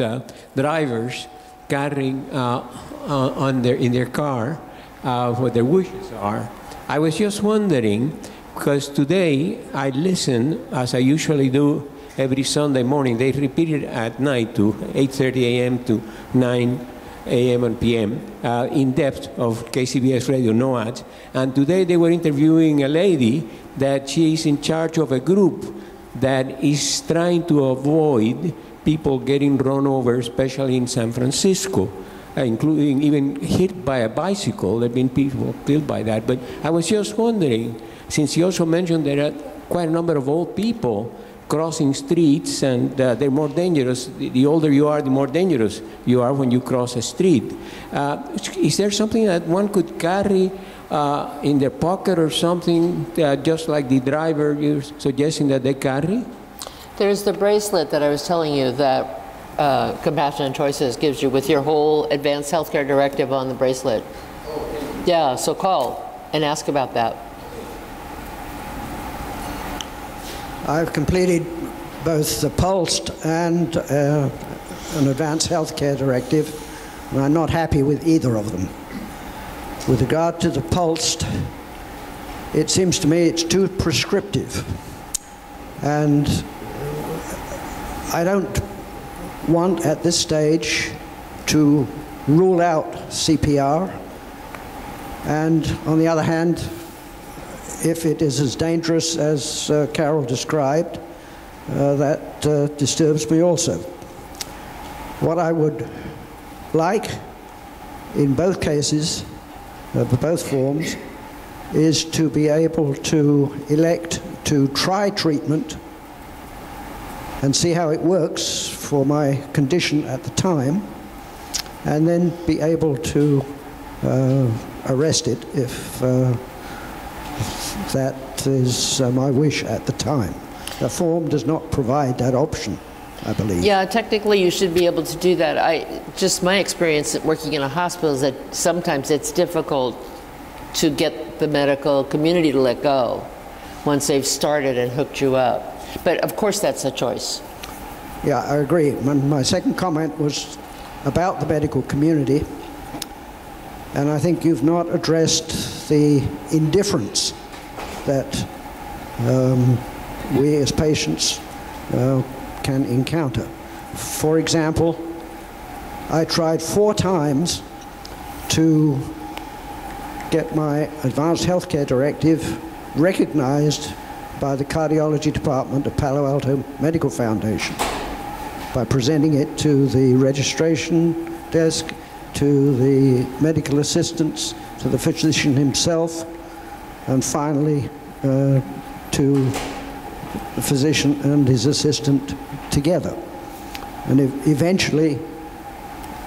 [SPEAKER 10] drivers carrying in their car what their wishes are, I was just wondering, because today I listen, as I usually do every Sunday morning. They repeat it at night to 8:30 a.m. to 9 a.m. and p.m. In depth of KCBS Radio, no ads. And today they were interviewing a lady that she is in charge of a group that is trying to avoid people getting run over, especially in San Francisco, including even hit by a bicycle. There have been people killed by that. But I was just wondering, since you also mentioned there are quite a number of old people crossing streets, and they're more dangerous. The older you are, the more dangerous you are when you cross a street. Is there something that one could carry in their pocket or something, just like the driver you're suggesting that they carry?
[SPEAKER 3] There's the bracelet that I was telling you that Compassion and Choices gives you with your whole Advanced Healthcare Directive on the bracelet. Yeah, so call and ask about that.
[SPEAKER 11] I've completed both the PULSed and an Advanced Healthcare Directive, and I'm not happy with either of them. With regard to the PULSed, it seems to me it's too prescriptive, and I don't want at this stage to rule out CPR, and on the other hand, if it is as dangerous as Carol described, that disturbs me also. What I would like in both cases, both forms, is to be able to elect to try treatment and see how it works for my condition at the time, and then be able to arrest it if that is my wish at the time. The form does not provide that option, I believe.
[SPEAKER 3] Yeah, technically you should be able to do that. Just my experience working in a hospital is that sometimes it's difficult to get the medical community to let go once they've started and hooked you up. But of course that's a choice.
[SPEAKER 11] Yeah, I agree. My second comment was about the medical community, and I think you've not addressed the indifference that we as patients can encounter. For example, I tried 4 times to get my Advanced Healthcare Directive recognized by the cardiology department of Palo Alto Medical Foundation by presenting it to the registration desk, to the medical assistants, to the physician himself, and finally to the physician and his assistant together. And eventually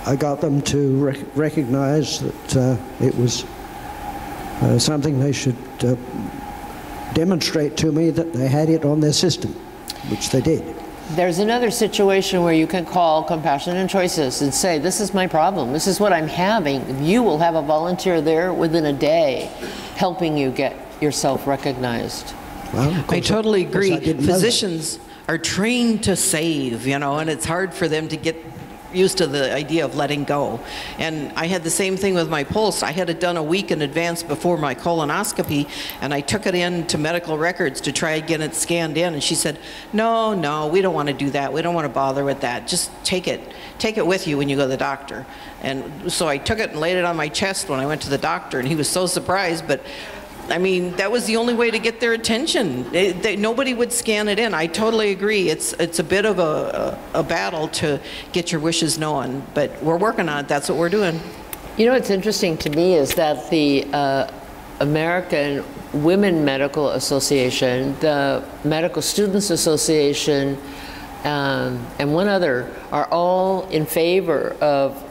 [SPEAKER 11] I got them to recognize that it was something they should demonstrate to me that they had it on their system, which they did.
[SPEAKER 3] There's another situation where you can call Compassion and Choices and say, this is my problem, this is what I'm having. You will have a volunteer there within a day helping you get yourself recognized.
[SPEAKER 2] Well, I totally agree. Physicians are trained to save, you know, and it's hard for them to get used to the idea of letting go. And I had the same thing with my pulse. I had it done a week in advance before my colonoscopy, and I took it in to medical records to try and get it scanned in, and she said, no, we don't want to do that. We don't want to bother with that. Just take it with you when you go to the doctor. And so I took it and laid it on my chest when I went to the doctor, and he was so surprised, but I mean, that was the only way to get their attention. Nobody would scan it in. I totally agree. It's a bit of a battle to get your wishes known, but we're working on it. That's what we're doing.
[SPEAKER 3] You know what's interesting to me is that the American Women Medical Association, the Medical Students Association, and one other are all in favor of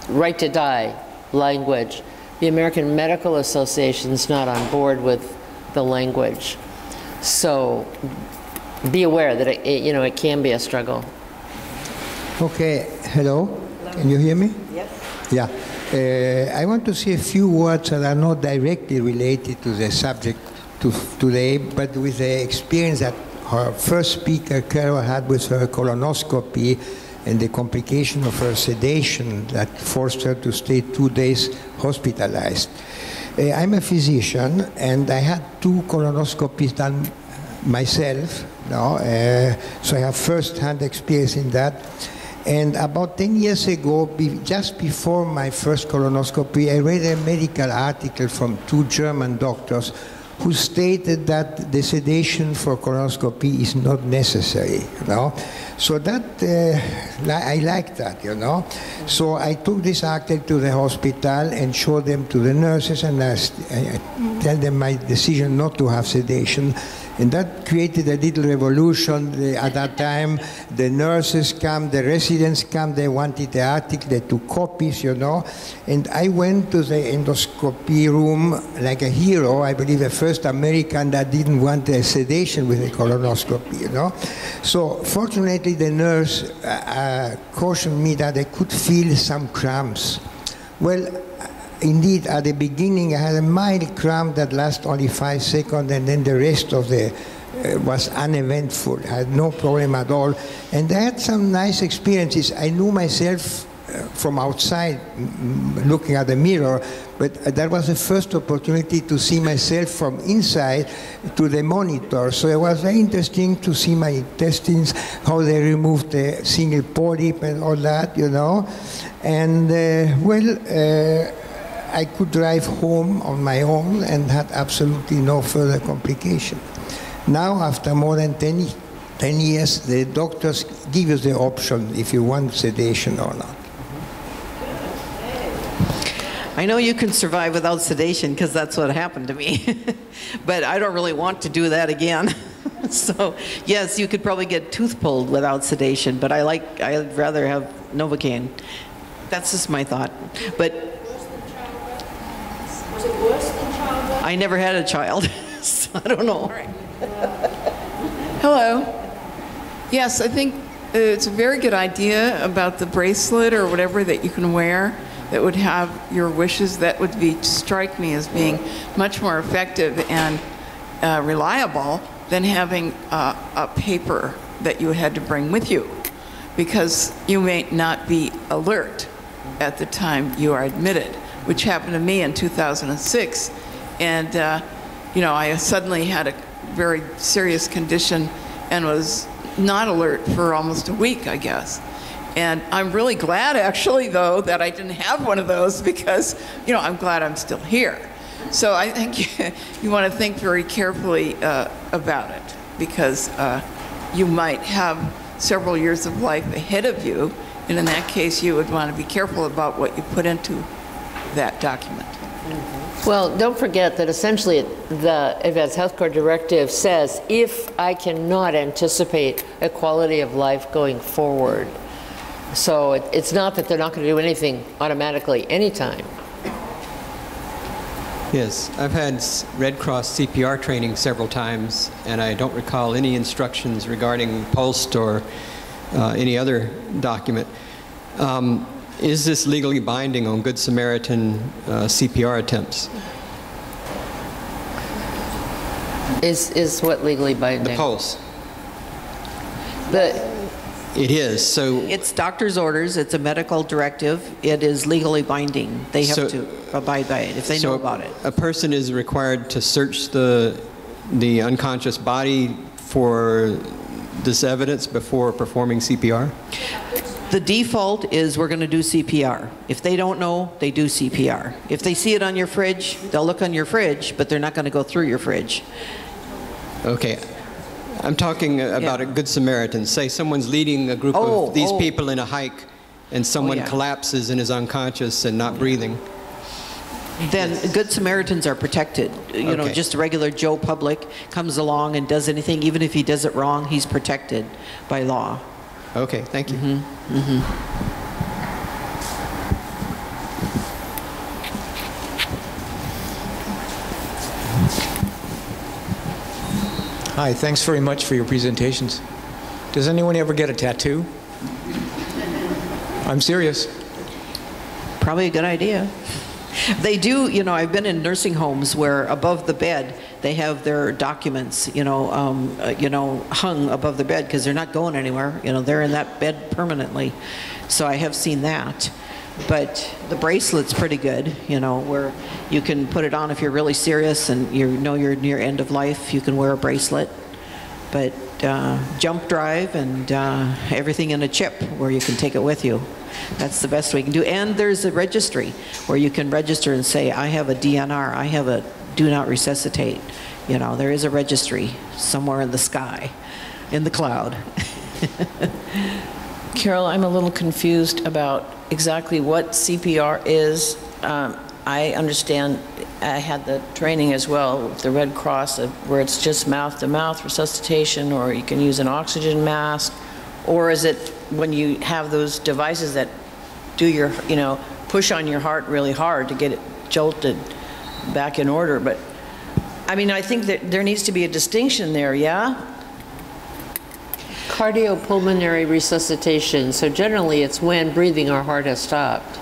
[SPEAKER 3] right to die language. The American Medical Association is not on board with the language. So be aware that it can be a struggle.
[SPEAKER 12] Okay, hello, can you hear me?
[SPEAKER 2] Yes.
[SPEAKER 12] Yeah, I want to say a few words that are not directly related to the subject today, but with the experience that our first speaker, Carol, had with her colonoscopy and the complication of her sedation that forced her to stay 2 days hospitalized. I'm a physician, and I had 2 colonoscopies done myself, so I have first-hand experience in that. And about 10 years ago, just before my first colonoscopy, I read a medical article from 2 German doctors who stated that the sedation for colonoscopy is not necessary, So that, I like that, So I took this article to the hospital and showed them to the nurses, and I tell them my decision not to have sedation. And that created a little revolution. At that time, the nurses come, the residents come, they wanted the article, they took copies, And I went to the endoscopy room like a hero, I believe the first American that didn't want a sedation with a colonoscopy, So fortunately, the nurse cautioned me that I could feel some cramps. Well, indeed, at the beginning, I had a mild cramp that lasted only 5 seconds, and then the rest of the was uneventful. I had no problem at all. And I had some nice experiences. I knew myself from outside, looking at the mirror, but that was the first opportunity to see myself from inside to the monitor. So it was very interesting to see my intestines, how they removed the single polyp and all that, And, I could drive home on my own and had absolutely no further complication. Now, after more than 10 years, the doctors give us the option if you want sedation or not.
[SPEAKER 2] I know you can survive without sedation because that's what happened to me. But I don't really want to do that again. So, yes, you could probably get tooth pulled without sedation, but I'd rather have Novocaine. That's just my thought. But
[SPEAKER 13] was it worse than childbirth?
[SPEAKER 2] I never had a child, so I don't know.
[SPEAKER 14] Hello. Yes, I think it's a very good idea about the bracelet or whatever that you can wear that would have your wishes. That would strike me as being much more effective and reliable than having a paper that you had to bring with you, because you may not be alert at the time you are admitted, which happened to me in 2006. And, I suddenly had a very serious condition and was not alert for almost a week, I guess. And I'm really glad, actually, though, that I didn't have one of those, because, I'm glad I'm still here. So I think you want to think very carefully about it, because you might have several years of life ahead of you, and in that case, you would want to be careful about what you put into that document.
[SPEAKER 3] Well, don't forget that essentially the Advanced Healthcare Directive says if I cannot anticipate a quality of life going forward. So it's not that they're not going to do anything automatically anytime.
[SPEAKER 15] Yes, I've had Red Cross CPR training several times, and I don't recall any instructions regarding pulsed or any other document. Is this legally binding on Good Samaritan CPR attempts?
[SPEAKER 3] Is what legally binding?
[SPEAKER 15] The pulse.
[SPEAKER 2] It is. So it's doctor's orders. It's a medical directive. It is legally binding. They have to abide by it if they know about it.
[SPEAKER 15] A person is required to search the unconscious body for this evidence before performing CPR?
[SPEAKER 2] The default is we're going to do CPR. If they don't know, they do CPR. If they see it on your fridge, they'll look on your fridge, but they're not going to go through your fridge.
[SPEAKER 15] Okay. I'm talking about a Good Samaritan. Say someone's leading a group of these people in a hike and someone collapses and is unconscious and not breathing.
[SPEAKER 2] Then Good Samaritans are protected. You know, just a regular Joe Public comes along and does anything, even if he does it wrong, he's protected by law.
[SPEAKER 15] Okay, thank you.
[SPEAKER 16] Hi, thanks very much for your presentations. Does anyone ever get a tattoo? I'm serious.
[SPEAKER 2] Probably a good idea. They do, you know, I've been in nursing homes where above the bed they have their documents, hung above the bed because they're not going anywhere. You know, they're in that bed permanently. So I have seen that. But the bracelet's pretty good, you know, where you can put it on if you're really serious and you know you're near end of life, you can wear a bracelet. But jump drive and everything in a chip where you can take it with you. That's the best we can do. And there's a registry where you can register and say, I have a DNR, I have a do not resuscitate. You know, there is a registry somewhere in the sky, in the cloud.
[SPEAKER 3] Carol, I'm a little confused about exactly what CPR is. I understand, I had the training as well with the Red Cross where it's just mouth-to-mouth resuscitation, or you can use an oxygen mask, or is it when you have those devices that do your, push on your heart really hard to get it jolted back in order. But I mean, I think that there needs to be a distinction there, yeah? Cardiopulmonary resuscitation, so generally it's when breathing or heart has stopped.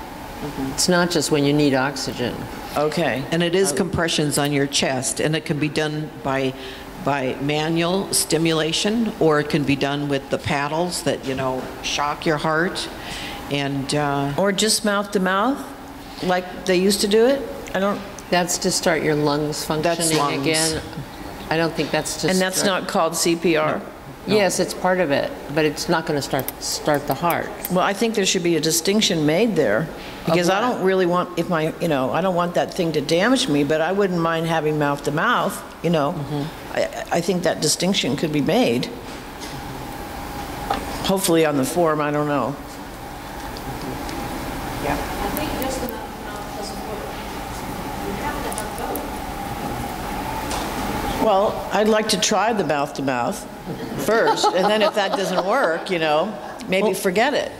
[SPEAKER 3] It's not just when you need oxygen.
[SPEAKER 2] Okay. And it is compressions on your chest, and it can be done by manual stimulation, or it can be done with the paddles that, shock your heart. And
[SPEAKER 3] or just mouth to mouth, like they used to do it? That's to start your lungs functioning again. I don't think that's just...
[SPEAKER 14] And that's not called CPR?
[SPEAKER 3] No. Yes, it's part of it, but it's not going to start the heart.
[SPEAKER 14] Well, I think there should be a distinction made there, because I don't really want, I don't want that thing to damage me, but I wouldn't mind having mouth to mouth, I think that distinction could be made. Hopefully on the form, I don't know.
[SPEAKER 13] I think just the mouth doesn't work. You have to have both.
[SPEAKER 14] Well, I'd like to try the mouth-to-mouth first, and then if that doesn't work, maybe forget it,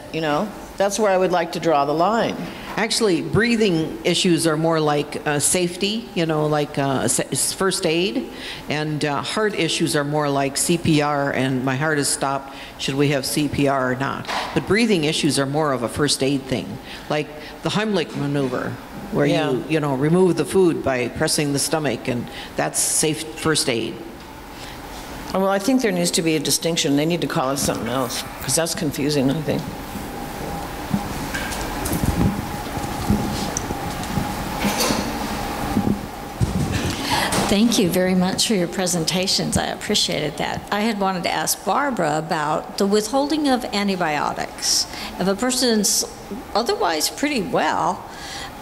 [SPEAKER 14] That's where I would like to draw the line.
[SPEAKER 2] Actually, breathing issues are more like safety, like first aid, and heart issues are more like CPR, and my heart has stopped, should we have CPR or not? But breathing issues are more of a first aid thing, like the Heimlich maneuver, where you remove the food by pressing the stomach, and that's safe first aid.
[SPEAKER 14] Well, I think there needs to be a distinction. They need to call it something else, because that's confusing, I think.
[SPEAKER 17] Thank you very much for your presentations. I appreciated that. I had wanted to ask Barbara about the withholding of antibiotics. If a person's otherwise pretty well,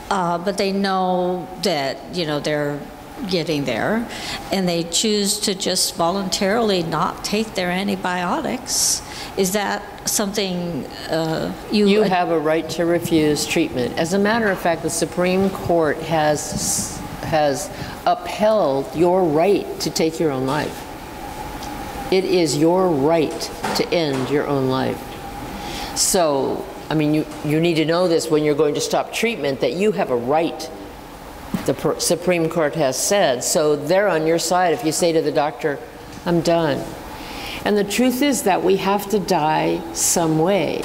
[SPEAKER 17] but they know that, they're getting there, and they choose to just voluntarily not take their antibiotics, is that something
[SPEAKER 3] you have a right to refuse treatment? As a matter of fact, the Supreme Court has upheld your right to take your own life. It is your right to end your own life. So, I mean, you need to know this when you're going to stop treatment, that you have a right the Supreme Court has said. So they're on your side if you say to the doctor, I'm done. And the truth is that we have to die some way.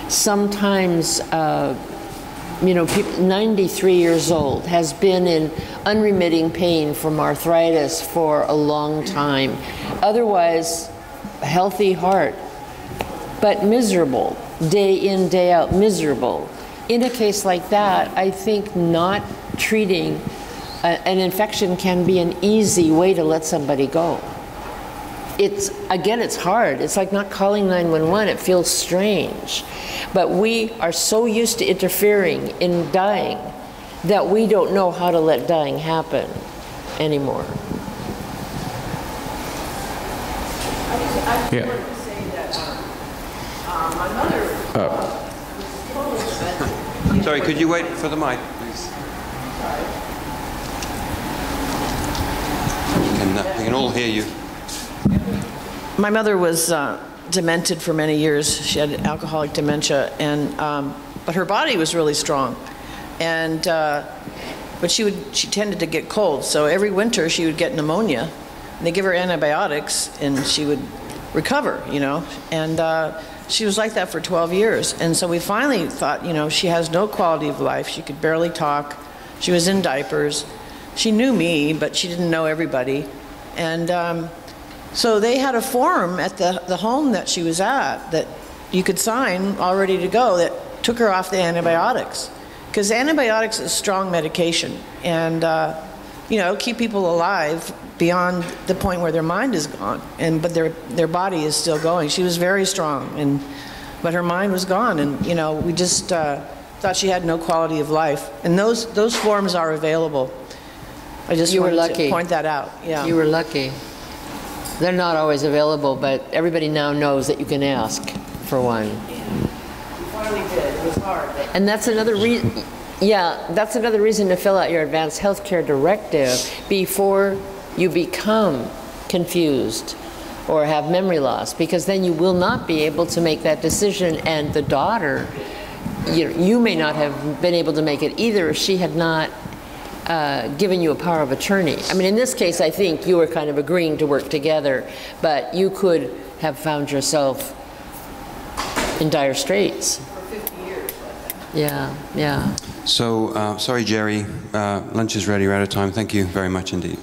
[SPEAKER 3] Sometimes, you know, 93 years old, has been in unremitting pain from arthritis for a long time. Otherwise, a healthy heart, but miserable, day in, day out, miserable. In a case like that, I think not treating an infection can be an easy way to let somebody go. Again, it's hard. It's like not calling 911. It feels strange. But we are so used to interfering in dying that we don't know how to let dying happen anymore.
[SPEAKER 18] Yeah.
[SPEAKER 5] Sorry, could you wait for the mic, please? We can all hear you.
[SPEAKER 2] My mother was demented for many years. She had alcoholic dementia, and but her body was really strong. And but she tended to get cold, so every winter she would get pneumonia. And they give her antibiotics, and she would recover, you know. And she was like that for 12 years. And so we finally thought, you know, she has no quality of life. She could barely talk. She was in diapers. She knew me, but she didn't know everybody. And so they had a form at the home that she was at that you could sign, all ready to go, that took her off the antibiotics. Because antibiotics is strong medication, and you know, keep people alive beyond the point where their mind is gone, but their body is still going. She was very strong, but her mind was gone, and you know, we just thought she had no quality of life. And those forms are available. I just wanted to point that out. Yeah.
[SPEAKER 3] You were lucky. They're not always available, but everybody now knows that you can ask for one.
[SPEAKER 2] We finally did. It was hard.
[SPEAKER 3] And that's another reason. Yeah, that's another reason to fill out your advanced healthcare directive before you become confused or have memory loss, because then you will not be able to make that decision, and the daughter, you may not have been able to make it either if she had not given you a power of attorney. I mean, in this case, I think you were kind of agreeing to work together, but you could have found yourself in dire straits.
[SPEAKER 2] For 50 years.
[SPEAKER 3] Yeah, yeah.
[SPEAKER 5] So, sorry, Jerry. Lunch is ready. We're out of time. Thank you very much indeed.